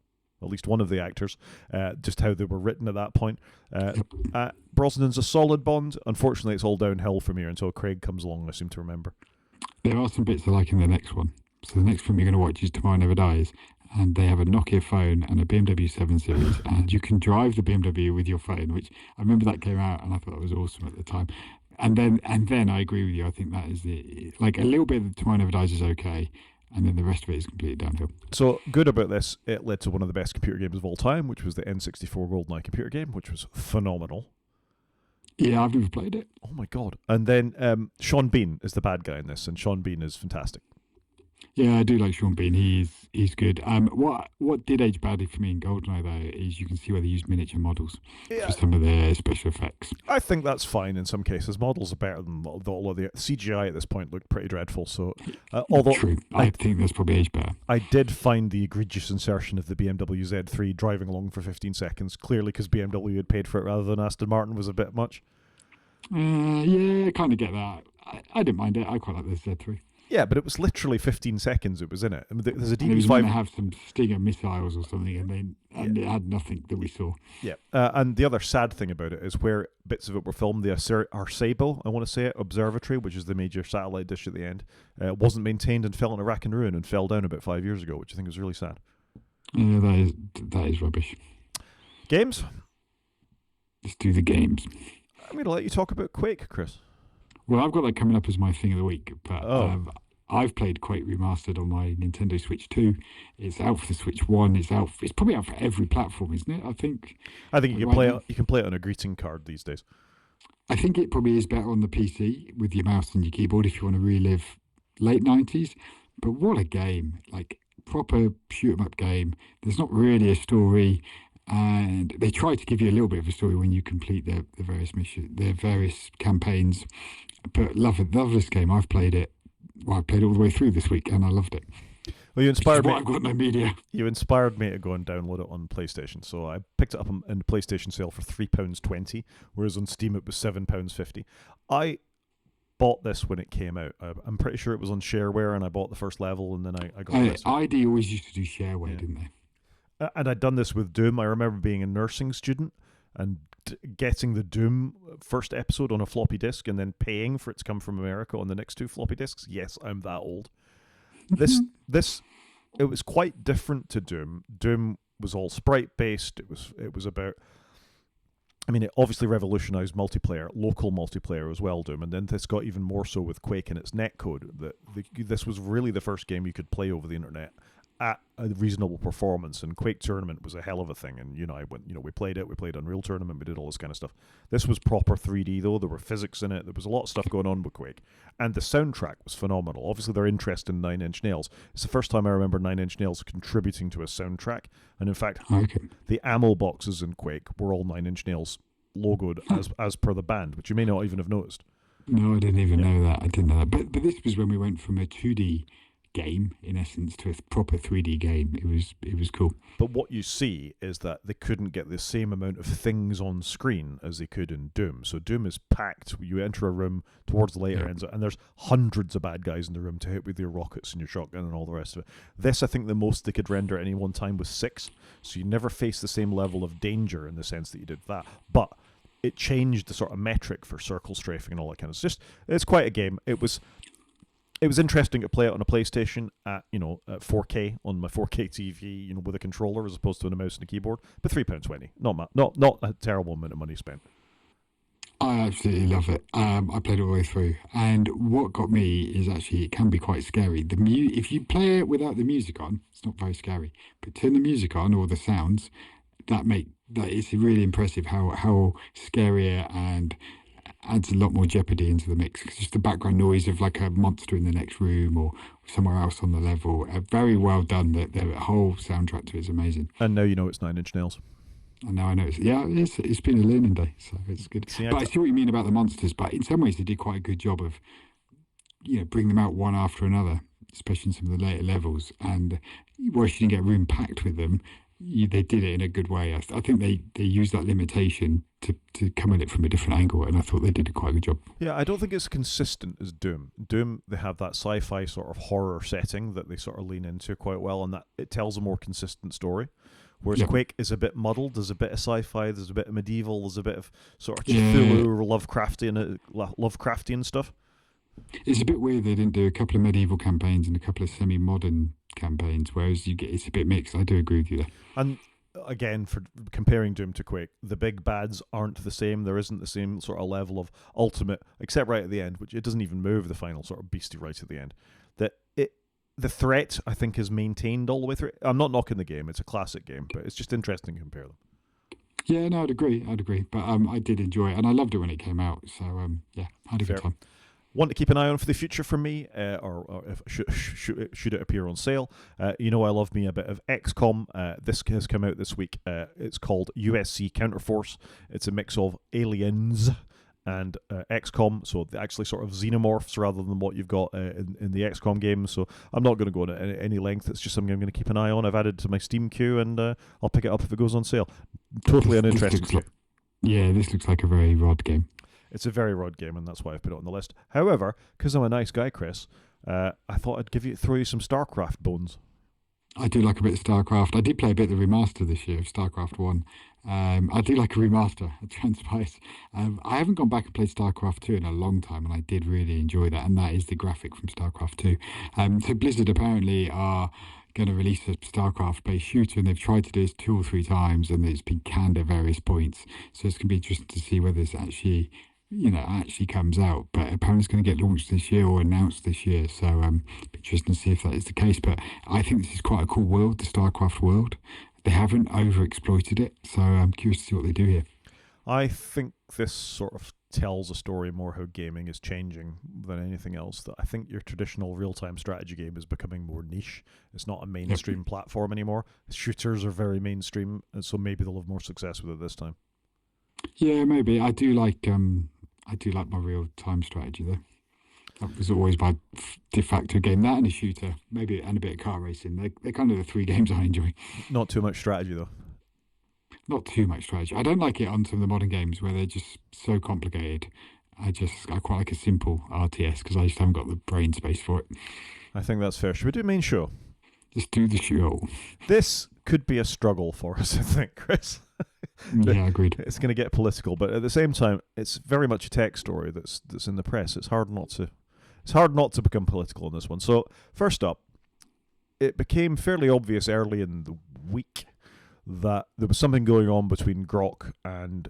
at least one of the actors, just how they were written at that point. Brosnan's a solid Bond. Unfortunately, it's all downhill from here until Craig comes along, I seem to remember. There are some bits I like in the next one. So the next film you're going to watch is Tomorrow Never Dies, and they have a Nokia phone and a BMW 7 Series, and you can drive the BMW with your phone, which I remember that came out, and I thought that was awesome at the time. And then I agree with you. I think that is like a little bit of Tomorrow Never Dies is okay, and then the rest of it is completely downhill. So good about this, it led to one of the best computer games of all time, which was the N64 GoldenEye computer game, which was phenomenal. Yeah, I've never played it. Oh my god! And then Sean Bean is the bad guy in this, and Sean Bean is fantastic. Yeah, I do like Sean Bean. He's good. What did age badly for me in GoldenEye though is you can see where they use miniature models for some of the special effects. I think that's fine in some cases. Models are better than all of the CGI at this point looked pretty dreadful. So, although true, I think that's probably aged better. I did find the egregious insertion of the BMW Z3 driving along for 15 seconds, clearly because BMW had paid for it rather than Aston Martin, was a bit much. Yeah, I kind of get that. I didn't mind it. I quite like the Z3. Yeah, but it was literally 15 seconds it was in it. I mean, there's a And it was going to DB5. have some Stinger missiles or something, and it had nothing that we saw. Yeah, and the other sad thing about it is where bits of it were filmed, the Arcebo, I want to say it, observatory, which is the major satellite dish at the end, wasn't maintained and fell in a rack and ruin and fell down about 5 years ago, which I think was really sad. Yeah, that is rubbish. Games? Let's do the games. I'm going to let you talk about Quake, Chris. Well, I've got that coming up as my thing of the week, but Oh. I've played Quake Remastered on my Nintendo Switch 2. It's out for the Switch 1. It's probably out for every platform, isn't it? I think You can play it. You can play it on a greeting card these days. I think it probably is better on the PC with your mouse and your keyboard if you want to relive late 90s. But what a game. Like, proper shoot 'em up game. There's not really a story. And they try to give you a little bit of a story when you complete the various missions, the various campaigns. But love this game. I've played it. Well, I played it all the way through this week, and I loved it. Well, you inspired me. I've got no media. You inspired me to go and download it on PlayStation. So I picked it up in the PlayStation sale for £3.20, whereas on Steam it was £7.50. I bought this when it came out. I'm pretty sure it was on shareware, and I bought the first level, and then I got this. ID always used to do shareware, didn't they? And I'd done this with Doom. I remember being a nursing student and getting the Doom first episode on a floppy disk and then paying for it to come from America on the next two floppy disks. Yes, I'm that old. This it was quite different to Doom. Doom was all sprite based. It was about. I mean, it obviously revolutionized multiplayer, local multiplayer as well, Doom, and then this got even more so with Quake and its netcode. This was really the first game you could play over the internet at a reasonable performance, and Quake Tournament was a hell of a thing. And we played Unreal Tournament, we did all this kind of stuff. This was proper 3D though. There were physics in it. There was a lot of stuff going on with Quake, and the soundtrack was phenomenal. Obviously, their interest in Nine Inch Nails. It's the first time I remember Nine Inch Nails contributing to a soundtrack, and in fact, the ammo boxes in Quake were all Nine Inch Nails logoed as per the band, which you may not even have noticed. No, I didn't even know that. I didn't know that. But this was when we went from a 2D game in essence to a proper 3D game. It was cool. But what you see is that they couldn't get the same amount of things on screen as they could in Doom. So Doom is packed. You enter a room towards the later ends, and there's hundreds of bad guys in the room to hit with your rockets and your shotgun and all the rest of it. This, I think, the most they could render at any one time was 6. So you never face the same level of danger in the sense that you did that. But it changed the sort of metric for circle strafing and all that kind of stuff. It's quite a game. It was interesting to play it on a PlayStation at 4K on my 4K TV, with a controller as opposed to a mouse and a keyboard. But £3.20, not a terrible amount of money spent. I absolutely love it. I played it all the way through, and what got me is actually it can be quite scary. If you play it without the music on, it's not very scary. But turn the music on or the sounds, that it's really impressive how scarier and adds a lot more jeopardy into the mix. 'Cause just the background noise of like a monster in the next room or somewhere else on the level, very well done. The whole soundtrack to it is amazing. And now you know it's Nine Inch Nails. And now I know it's been a learning day, so it's good. See, But I see what you mean about the monsters. But in some ways, they did quite a good job of bring them out one after another, especially in some of the later levels. And whereas you didn't get room packed with them, they did it in a good way. I think they used that limitation to come at it from a different angle, and I thought they did a quite good job. Yeah, I don't think it's consistent as Doom. Doom, they have that sci-fi sort of horror setting that they sort of lean into quite well, and that it tells a more consistent story. Whereas Yeah. Quake is a bit muddled. There's a bit of sci-fi. There's a bit of medieval. There's a bit of sort of Yeah, Cthulhu or Lovecraftian stuff. it's a bit weird they didn't do a couple of medieval campaigns and a couple of semi-modern campaigns, whereas it's a bit mixed. I do agree with you there. And again, for comparing Doom to Quake, the big bads aren't the same. There isn't the same sort of level of ultimate, except right at the end, which it doesn't even move the final sort of beastie right at the end. The threat, I think, is maintained all the way through. I'm not knocking the game; it's a classic game, but it's just interesting to compare them. Yeah, no, I'd agree. But I did enjoy it, and I loved it when it came out. So yeah, I had a Fair. good time. One to keep an eye on for the future for me, or if should it appear on sale. You know I love me a bit of XCOM. This has come out this week. It's called USC Counterforce. It's a mix of Aliens and XCOM, so actually sort of xenomorphs rather than what you've got in the XCOM game. So I'm not going to go into any length. It's just something I'm going to keep an eye on. I've added to my Steam queue, and I'll pick it up if it goes on sale. Totally uninteresting. This looks like a very Rod game. It's a very Rod game, and that's why I've put it on the list. However, because I'm a nice guy, Chris, I thought I'd throw you some StarCraft bones. I do like a bit of StarCraft. I did play a bit of the remaster this year of StarCraft 1. I do like a remaster, it transpires. I haven't gone back and played StarCraft 2 in a long time, and I did really enjoy that, and that is the graphic from StarCraft 2. So Blizzard apparently are going to release a StarCraft-based shooter, and they've tried to do this 2 or 3 times, and it's been canned at various points. So it's going to be interesting to see whether this actually comes out. But apparently it's going to get launched this year or announced this year. So interesting to see if that is the case. But I think this is quite a cool world, the StarCraft world. They haven't overexploited it, so I'm curious to see what they do here. I think this sort of tells a story more how gaming is changing than anything else. That I think your traditional real-time strategy game is becoming more niche. It's not a mainstream platform anymore. Shooters are very mainstream, and so maybe they'll have more success with it this time. Yeah, maybe. I do like my real-time strategy though. That was always my de facto game. That and a shooter, maybe, and a bit of car racing. They're kind of the 3 games I enjoy. Not too much strategy though. Not too much strategy. I don't like it on some of the modern games where they're just so complicated. I quite like a simple RTS because I just haven't got the brain space for it. I think that's fair. Should we do main show? Just do the show. This could be a struggle for us, I think, Chris. Yeah, agreed. It's going to get political, but at the same time, it's very much a tech story that's in the press. It's hard not to become political in this one. So first up, it became fairly obvious early in the week that there was something going on between Grok and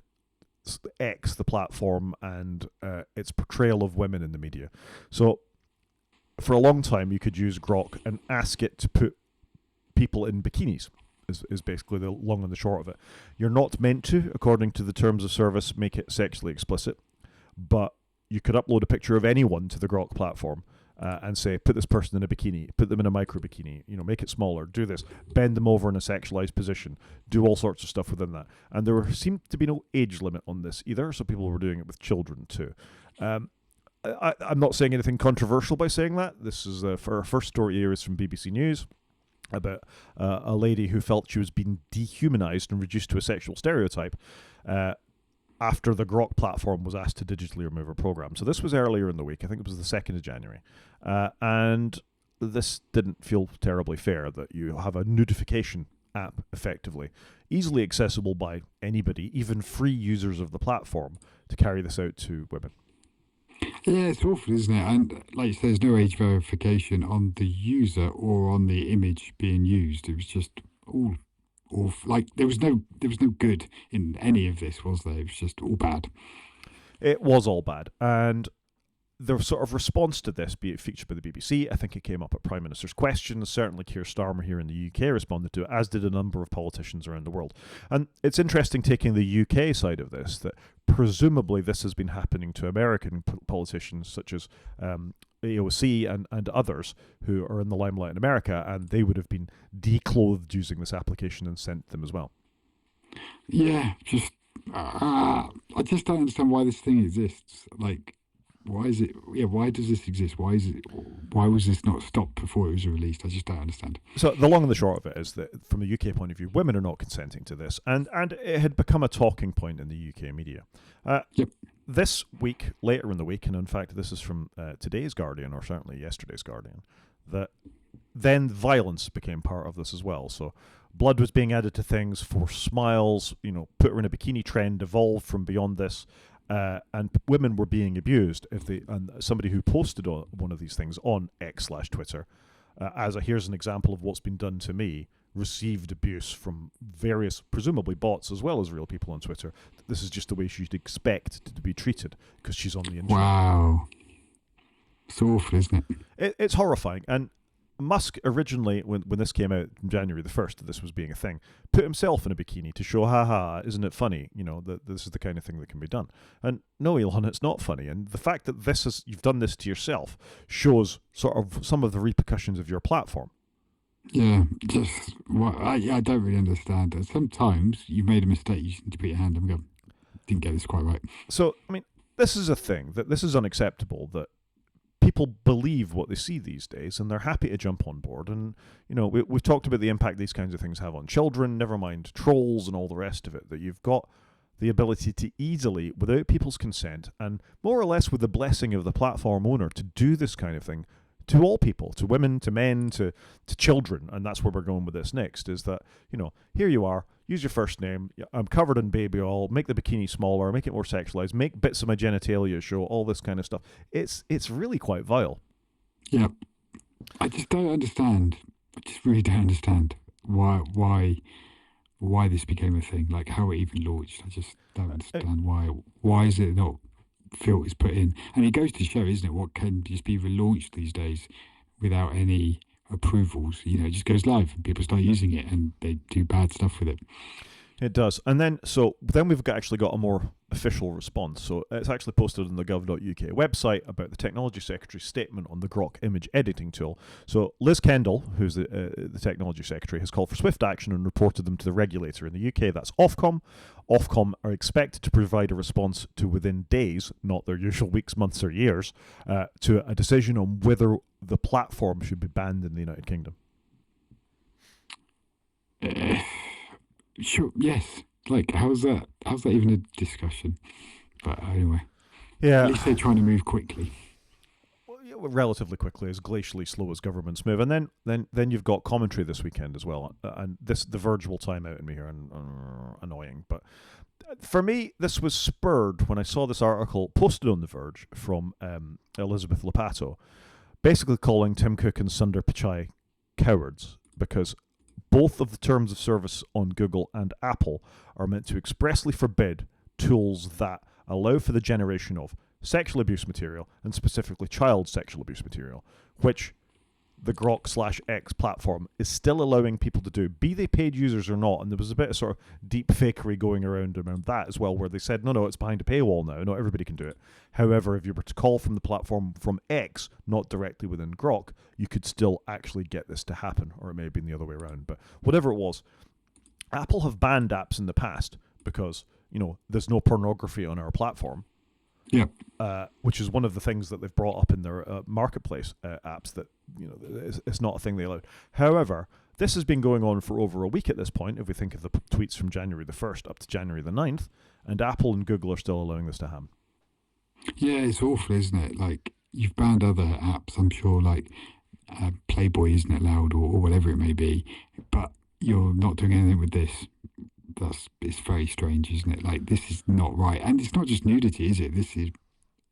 X, the platform, and its portrayal of women in the media. So for a long time, you could use Grok and ask it to put people in bikinis. Is basically the long and the short of it. You're not meant to, according to the terms of service, make it sexually explicit, but you could upload a picture of anyone to the Grok platform and say, put this person in a bikini, put them in a micro bikini, make it smaller, do this, bend them over in a sexualized position, do all sorts of stuff within that. And there seemed to be no age limit on this either, so people were doing it with children too. I'm not saying anything controversial by saying that. This is for our first story here is from BBC News about a lady who felt she was being dehumanized and reduced to a sexual stereotype after the Grok platform was asked to digitally remove her program. So this was earlier in the week. I think it was the 2nd of January. And this didn't feel terribly fair that you have a notification app, effectively, easily accessible by anybody, even free users of the platform, to carry this out to women. Yeah, it's awful, isn't it? And like you say, there's no age verification on the user or on the image being used. It was just all awful. Like there was no good in any of this, was there? It was just all bad. It was all bad. And the sort of response to this, be it featured by the BBC, I think it came up at Prime Minister's Questions. Certainly, Keir Starmer here in the UK responded to it, as did a number of politicians around the world. And it's interesting taking the UK side of this, that presumably this has been happening to American politicians such as AOC and others who are in the limelight in America, and they would have been declothed using this application and sent them as well. Yeah, just I just don't understand why this thing exists. Like, why is it? Yeah, why does this exist? Why is it? Why was this not stopped before it was released? I just don't understand. So the long and the short of it is that from a UK point of view, women are not consenting to this, and it had become a talking point in the UK media. Yep. This week, later in the week, and in fact this is from today's Guardian, or certainly yesterday's Guardian, that then violence became part of this as well. So blood was being added to things, forced smiles, put her in a bikini trend evolved from beyond this. And women were being abused and somebody who posted on one of these things on X/Twitter, here's an example of what's been done to me, received abuse from various, presumably bots as well as real people on Twitter. This is just the way she'd expect to be treated because she's on the internet. Wow, it's awful, isn't it? It's horrifying. And Musk originally, when this came out on January the 1st, that this was being a thing, put himself in a bikini to show, haha, isn't it funny? That this is the kind of thing that can be done. And no, Elon, it's not funny. And the fact that you've done this to yourself shows sort of some of the repercussions of your platform. Yeah, just I don't really understand it. Sometimes you made a mistake, you just need to put your hand up and go, didn't get this quite right. So, I mean, this is a thing, that this is unacceptable, that people believe what they see these days, and they're happy to jump on board. And we've talked about the impact these kinds of things have on children, never mind trolls and all the rest of it, that you've got the ability to easily, without people's consent and more or less with the blessing of the platform owner, to do this kind of thing to all people, to women, to men, to children. And that's where we're going with this next, is that here you are, use your first name, I'm covered in baby oil, make the bikini smaller, make it more sexualized, make bits of my genitalia show, all this kind of stuff. It's really quite vile. Yeah. I just don't understand. I just really don't understand why this became a thing, like how it even launched. I just don't understand why is it not filters put in. And it goes to show, isn't it, what can just be relaunched these days without any approvals. It just goes live and people start using it and they do bad stuff with it. It does. And then we've actually got a more official response. So it's actually posted on the gov.uk website about the Technology Secretary's statement on the Grok image editing tool. So Liz Kendall, who's the Technology Secretary, has called for swift action and reported them to the regulator in the UK. That's Ofcom. Ofcom are expected to provide a response to within days, not their usual weeks, months or years, to a decision on whether the platform should be banned in the United Kingdom. Sure, yes. Like, how's that even a discussion? But anyway. Yeah. At least they're trying to move quickly. Relatively quickly, as glacially slow as governments move. And then you've got commentary this weekend as well. And the Verge will time out in me here, and annoying. But for me, this was spurred when I saw this article posted on The Verge from Elizabeth Lepato, basically calling Tim Cook and Sundar Pichai cowards, because both of the terms of service on Google and Apple are meant to expressly forbid tools that allow for the generation of sexual abuse material, and specifically child sexual abuse material, which the Grok/X platform is still allowing people to do, be they paid users or not. And there was a bit of sort of deep fakery going around that as well, where they said, no, it's behind a paywall now, not everybody can do it. However, if you were to call from the platform from X, not directly within Grok, you could still actually get this to happen, or it may have been the other way around. But whatever it was, Apple have banned apps in the past because, there's no pornography on our platform. Yeah. Which is one of the things that they've brought up in their marketplace apps, that it's not a thing they allowed. However, this has been going on for over a week at this point, if we think of the tweets from January the 1st up to January the 9th, and Apple and Google are still allowing this to happen. Yeah, it's awful, isn't it? Like, you've banned other apps, I'm sure, like Playboy isn't allowed, or whatever it may be, but you're not doing anything with this. It's very strange, isn't it? Like, this is not right. And it's not just nudity, is it? This is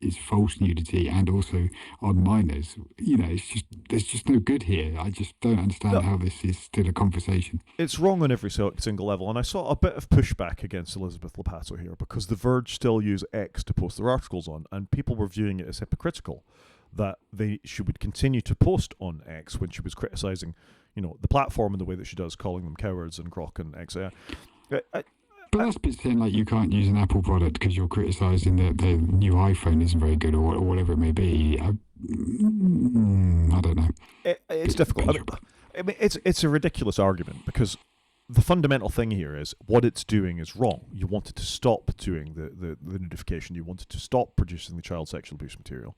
is false nudity and also on minors. It's just there's just no good here. I just don't understand No, how this is still a conversation. it's wrong on every single level, and I saw a bit of pushback against Elizabeth Lopato here because The Verge still use X to post their articles on, and people were viewing it as hypocritical that she would continue to post on X when she was criticizing, the platform in the way that she does, calling them cowards and Grok and XA. But that's a bit saying like you can't use an Apple product because you're criticising that the new iPhone isn't very good or whatever it may be. I don't know. It's difficult. It's a ridiculous argument because the fundamental thing here is what it's doing is wrong. You wanted to stop doing the notification. You wanted to stop producing the child sexual abuse material,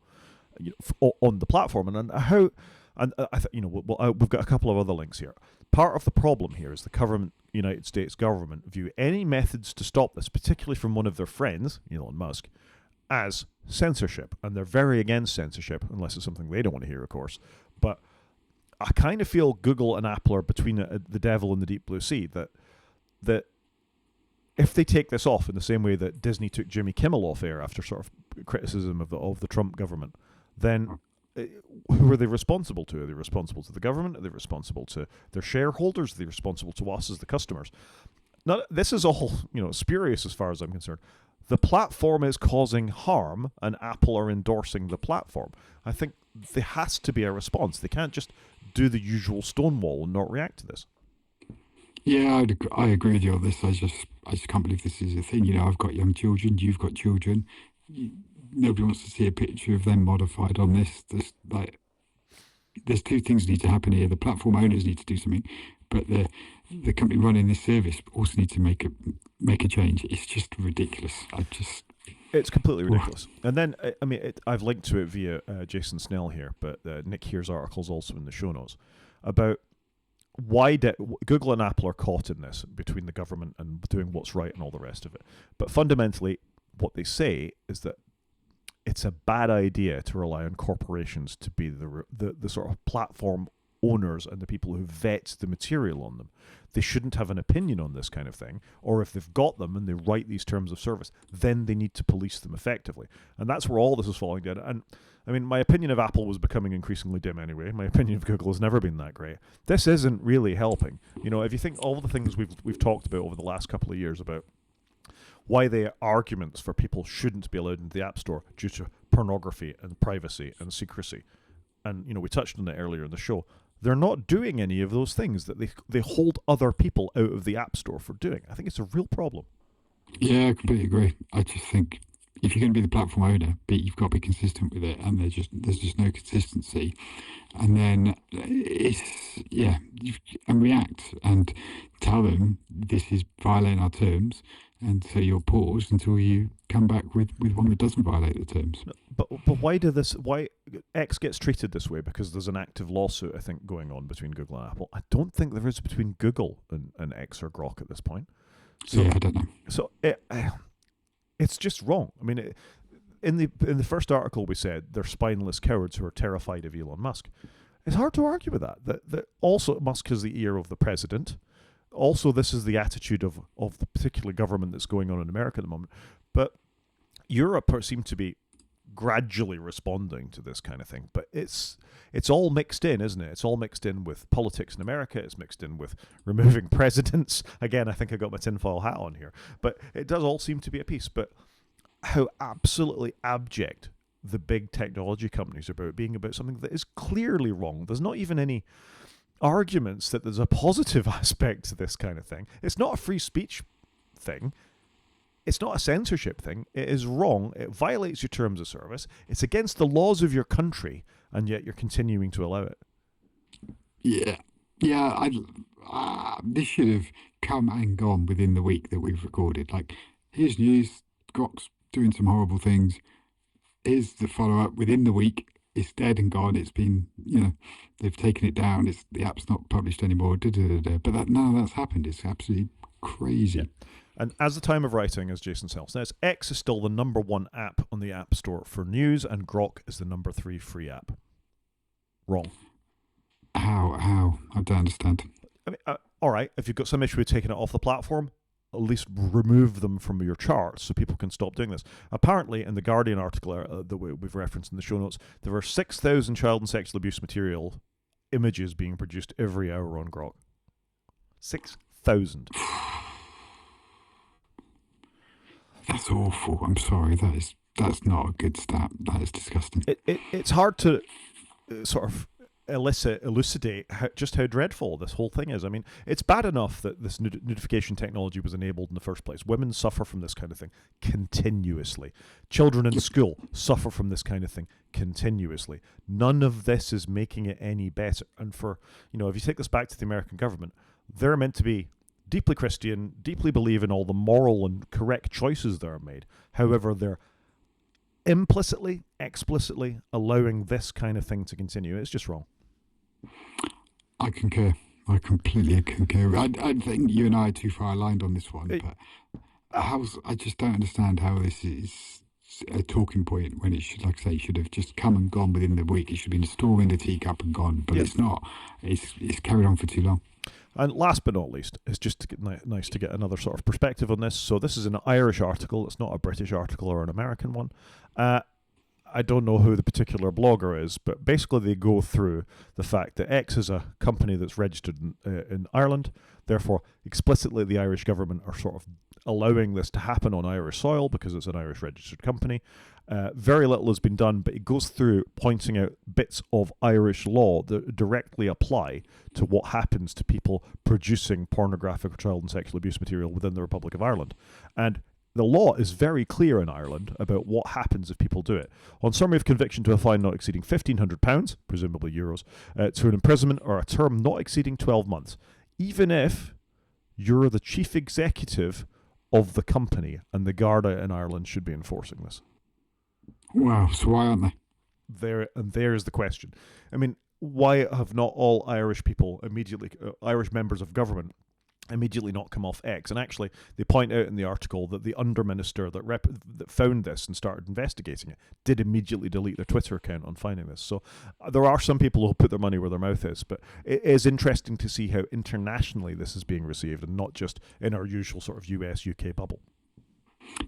on the platform. And how, and we've got a couple of other links here. Part of the problem here is the United States government view any methods to stop this, particularly from one of their friends, Elon Musk, as censorship, and they're very against censorship, unless it's something they don't want to hear, of course. But I kind of feel Google and Apple are between the devil and the deep blue sea. That if they take this off in the same way that Disney took Jimmy Kimmel off air after sort of criticism of the Trump government, then who are they responsible to? Are they responsible to the government? Are they responsible to their shareholders? Are they responsible to us as the customers? Now, this is all spurious as far as I'm concerned. The platform is causing harm, and Apple are endorsing the platform. I think there has to be a response. They can't just do the usual stonewall and not react to this. Yeah, I agree with you on this. I just can't believe this is a thing. I've got young children. You've got children. Nobody wants to see a picture of them modified on this. There's two things need to happen here. The platform owners need to do something, but the company running this service also need to make a change. It's just ridiculous. It's completely ridiculous. And then, I've linked to it via Jason Snell here, but Nick here's article's also in the show notes about why Google and Apple are caught in this between the government and doing what's right and all the rest of it. But fundamentally, what they say is that it's a bad idea to rely on corporations to be the sort of platform owners and the people who vet the material on them. They shouldn't have an opinion on this kind of thing, or if they've got them and they write these terms of service, then they need to police them effectively. And that's where all this is falling down. And my opinion of Apple was becoming increasingly dim anyway. My opinion of Google has never been that great. This isn't really helping. If you think all the things we've talked about over the last couple of years about why the arguments for people shouldn't be allowed into the App Store due to pornography and privacy and secrecy. And, we touched on it earlier in the show. They're not doing any of those things that they hold other people out of the App Store for doing. I think it's a real problem. Yeah, I completely agree. I just think if you're going to be the platform owner, but you've got to be consistent with it, and there's just no consistency. And then and react and tell them this is violating our terms, and so you'll pause until you come back with one that doesn't violate the terms. But why X gets treated this way? Because there's an active lawsuit, I think, going on between Google and Apple. I don't think there is between Google and X or Grok at this point. So, yeah, I don't know. So it's just wrong. In the first article we said they're spineless cowards who are terrified of Elon Musk. It's hard to argue with that. That also Musk is the ear of the president. Also, this is the attitude of the particular government that's going on in America at the moment. But Europe seem to be gradually responding to this kind of thing. But it's all mixed in, isn't it? It's all mixed in with politics in America. It's mixed in with removing presidents. Again, I think I got my tinfoil hat on here. But it does all seem to be a piece. But how absolutely abject the big technology companies are about something that is clearly wrong. There's not even any arguments that there's a positive aspect to this kind of thing. It's not a free speech thing. It's not a censorship thing. It is wrong. It violates your terms of service. It's against the laws of your country, and yet you're continuing to allow it. Yeah. This should have come and gone within the week that we've recorded. Like, here's news. Grok's doing some horrible things. Here's the follow-up within the week. It's dead and gone. It's been, they've taken it down. The app's not published anymore. But none of that's happened. It's absolutely crazy. Yeah. And as the time of writing, as Jason Self says, X is still the number 1 app on the App Store for news, and Grok is the number 3 free app. Wrong. How? I don't understand. All right, if you've got some issue with taking it off the platform, at least remove them from your charts so people can stop doing this. Apparently, in the Guardian article that we've referenced in the show notes, there are 6,000 child and sexual abuse material images being produced every hour on Grok. 6,000. That's awful. I'm sorry. That's not a good stat. That is disgusting. It's hard to sort of elucidate just how dreadful this whole thing is. I mean, it's bad enough that this notification technology was enabled in the first place. Women suffer from this kind of thing continuously. Children in school suffer from this kind of thing continuously. None of this is making it any better. And if you take this back to the American government, they're meant to be deeply Christian, deeply believe in all the moral and correct choices that are made. However, they're implicitly, explicitly allowing this kind of thing to continue. It's just wrong. I concur. I completely concur. I think you and I are too far aligned on this one, but I just don't understand how this is a talking point when it should, like I say, should have just come and gone within the week. It should have been a storm in the teacup and gone, but it's not. It's carried on for too long. And last but not least, it's just nice to get another sort of perspective on this. So this is an Irish article. It's not a British article or an American one. I don't know who the particular blogger is, but basically they go through the fact that X is a company that's registered in Ireland. Therefore, explicitly, the Irish government are sort of allowing this to happen on Irish soil because it's an Irish registered company. Very little has been done, but it goes through pointing out bits of Irish law that directly apply to what happens to people producing pornographic or child and sexual abuse material within the Republic of Ireland. And the law is very clear in Ireland about what happens if people do it. On summary of conviction to a fine not exceeding £1,500, presumably euros, to an imprisonment or a term not exceeding 12 months, even if you're the chief executive of the company, and the Garda in Ireland should be enforcing this. Wow, so why aren't they? There's the question. I mean, why have not all Irish people Irish members of government immediately not come off X? And actually, they point out in the article that the under-minister that found this and started investigating it did immediately delete their Twitter account on finding this. So there are some people who put their money where their mouth is, but it is interesting to see how internationally this is being received and not just in our usual sort of US-UK bubble.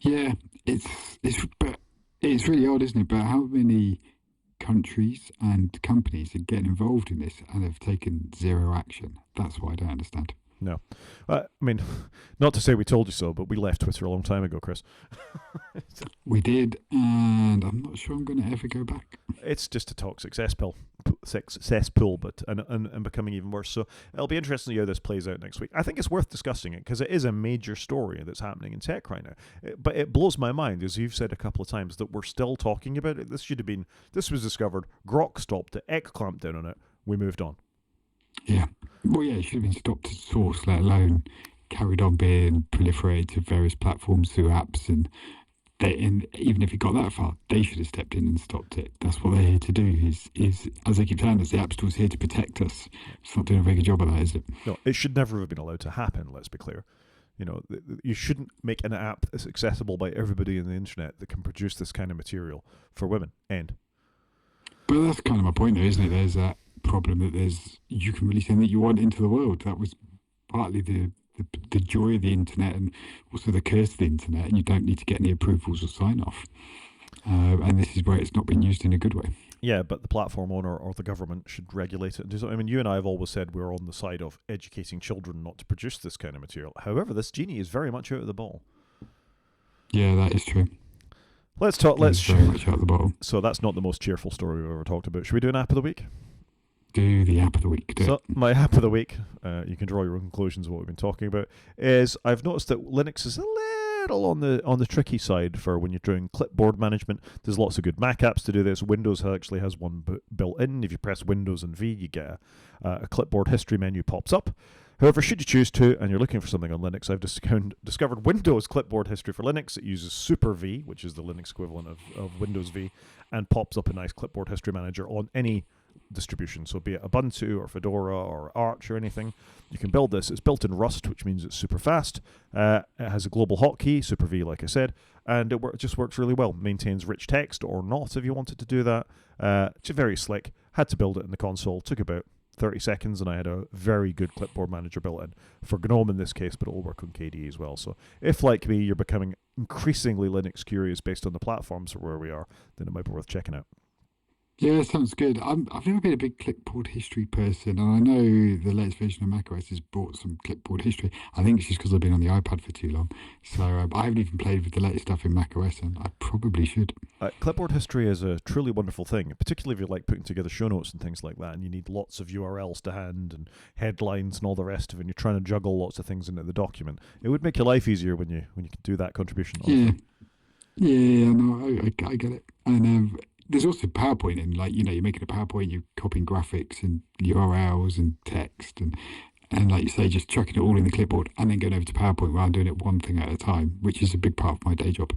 Yeah, it's really odd, isn't it? But how many countries and companies are getting involved in this and have taken zero action? That's what I don't understand. No. I mean, not to say we told you so, but we left Twitter a long time ago, Chris. We did, and I'm not sure I'm going to ever go back. It's just a toxic cesspool, but and becoming even worse. So it'll be interesting to see how this plays out next week. I think it's worth discussing it because it is a major story that's happening in tech right now. But it blows my mind, as you've said a couple of times, that we're still talking about it. This was discovered, Grok stopped it, X clamped down on it, we moved on. Yeah. Well, yeah, it should have been stopped at source, let alone carried on being proliferated to various platforms through apps. And even if it got that far, they should have stepped in and stopped it. That's what they're here to do, is as they keep telling us, the App Store's here to protect us. It's not doing a very good job of that, is it? No, it should never have been allowed to happen, let's be clear. You shouldn't make an app that's accessible by everybody on the internet that can produce this kind of material for women. End. But that's kind of my point, though, isn't it? There's that problem that you can release anything you want into the world. That was partly the joy of the internet and also the curse of the internet, and you don't need to get any approvals or sign off. And this is where it's not been used in a good way. Yeah, but the platform owner or the government should regulate it and do something. I mean, you and I have always said we're on the side of educating children not to produce this kind of material. However, this genie is very much out of the ball. Yeah, that is true. Let's talk. Very much out of the bottle. So that's not the most cheerful story we've ever talked about. Should we do an app of the week? Do the app of the week. My app of the week, you can draw your own conclusions of what we've been talking about, is I've noticed that Linux is a little on the tricky side for when you're doing clipboard management. There's lots of good Mac apps to do this. Windows actually has one built in. If you press Windows and V, you get a clipboard history menu pops up. However, should you choose to, and you're looking for something on Linux, I've discovered Windows Clipboard History for Linux. It uses Super V, which is the Linux equivalent of Windows V, and pops up a nice clipboard history manager on any distribution. So be it Ubuntu or Fedora or Arch or anything, you can build this. It's built in Rust, which means it's super fast. It has a global hotkey, Super V, like I said, and it just works really well. Maintains rich text or not if you wanted to do that. It's very slick. Had to build it in the console. Took about 30 seconds, and I had a very good clipboard manager built in for GNOME in this case, but it'll work on KDE as well. So if, like me, you're becoming increasingly Linux curious based on the platforms where we are, then it might be worth checking out. Yeah, sounds good. I've never been a big clipboard history person, and I know the latest version of macOS has brought some clipboard history. I think it's just because I've been on the iPad for too long. So I haven't even played with the latest stuff in macOS, and I probably should. Clipboard history is a truly wonderful thing, particularly if you like putting together show notes and things like that, and you need lots of URLs to hand and headlines and all the rest of it, and you're trying to juggle lots of things into the document. It would make your life easier when you can do that contribution. Yeah, yeah, no, I get it. And there's also PowerPoint, and like you're making a PowerPoint, you're copying graphics and URLs and text, and like you say, just chucking it all in the clipboard and then going over to PowerPoint where I'm doing it one thing at a time, which is a big part of my day job.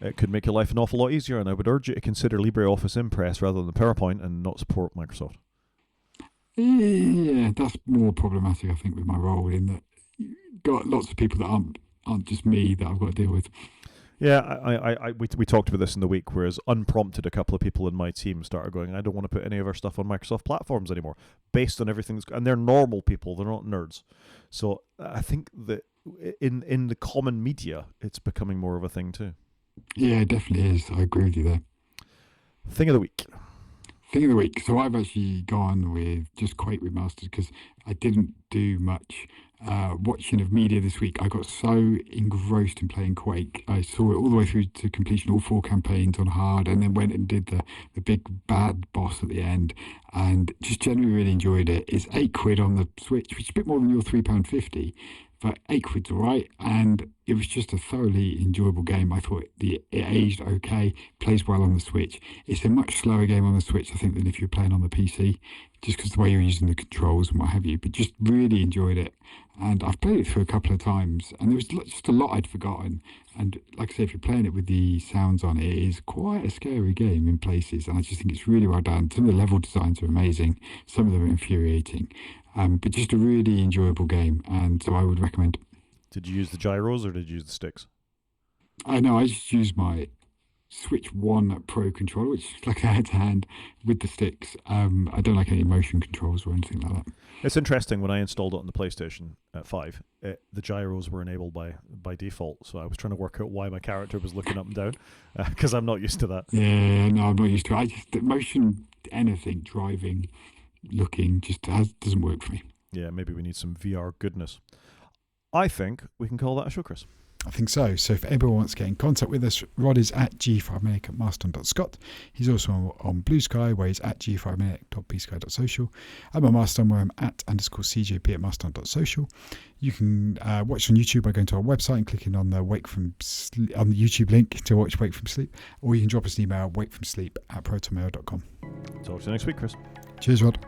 It could make your life an awful lot easier, and I would urge you to consider LibreOffice Impress rather than PowerPoint and not support Microsoft. Yeah, that's more problematic, I think, with my role in that you've got lots of people that aren't just me that I've got to deal with. Yeah, we talked about this in the week, whereas unprompted, a couple of people in my team started going, I don't want to put any of our stuff on Microsoft platforms anymore, based on everything. And they're normal people, they're not nerds. So I think that in the common media, it's becoming more of a thing too. Yeah, it definitely is. I agree with you there. Thing of the week. Thing of the week. So I've actually gone with just Quake Remastered because I didn't do much watching of media this week. I got so engrossed in playing Quake. I saw it all the way through to completion, all 4 campaigns on hard, and then went and did the big bad boss at the end, and just generally really enjoyed it. It's £8 on the Switch, which is a bit more than your £3.50. But £8's all right, and it was just a thoroughly enjoyable game. I thought it aged okay, plays well on the Switch. It's a much slower game on the Switch, I think, than if you're playing on the PC, just because the way you're using the controls and what have you. But just really enjoyed it, and I've played it through a couple of times, and there was just a lot I'd forgotten. And like I say, if you're playing it with the sounds on, it is quite a scary game in places, and I just think it's really well done. Some of the level designs are amazing, some of them are infuriating. But just a really enjoyable game, and so I would recommend. Did you use the gyros or did you use the sticks? I know, I just use my Switch 1 Pro controller, which is like a hand-to-hand with the sticks. I don't like any motion controls or anything like that. It's interesting, when I installed it on the PlayStation 5, the gyros were enabled by default, so I was trying to work out why my character was looking up and down, because I'm not used to that. Yeah, no, I'm not used to it. Motion, anything, driving, looking, just doesn't work for me. Yeah, maybe we need some VR goodness. I think we can call that a show, Chris. I think so. So if anyone wants to get in contact with us, Rod is at g5minute@mastodon.scot. He's also on Blue Sky, where he's at g5minute.bsky.social. I'm on Mastodon, where I'm at _CJP@mastodon.social. You can watch on YouTube by going to our website and clicking on the on the YouTube link to watch Wake from Sleep, or you can drop us an email, wakefromsleep@protonmail.com. Talk to you next week, Chris. Cheers, Rod.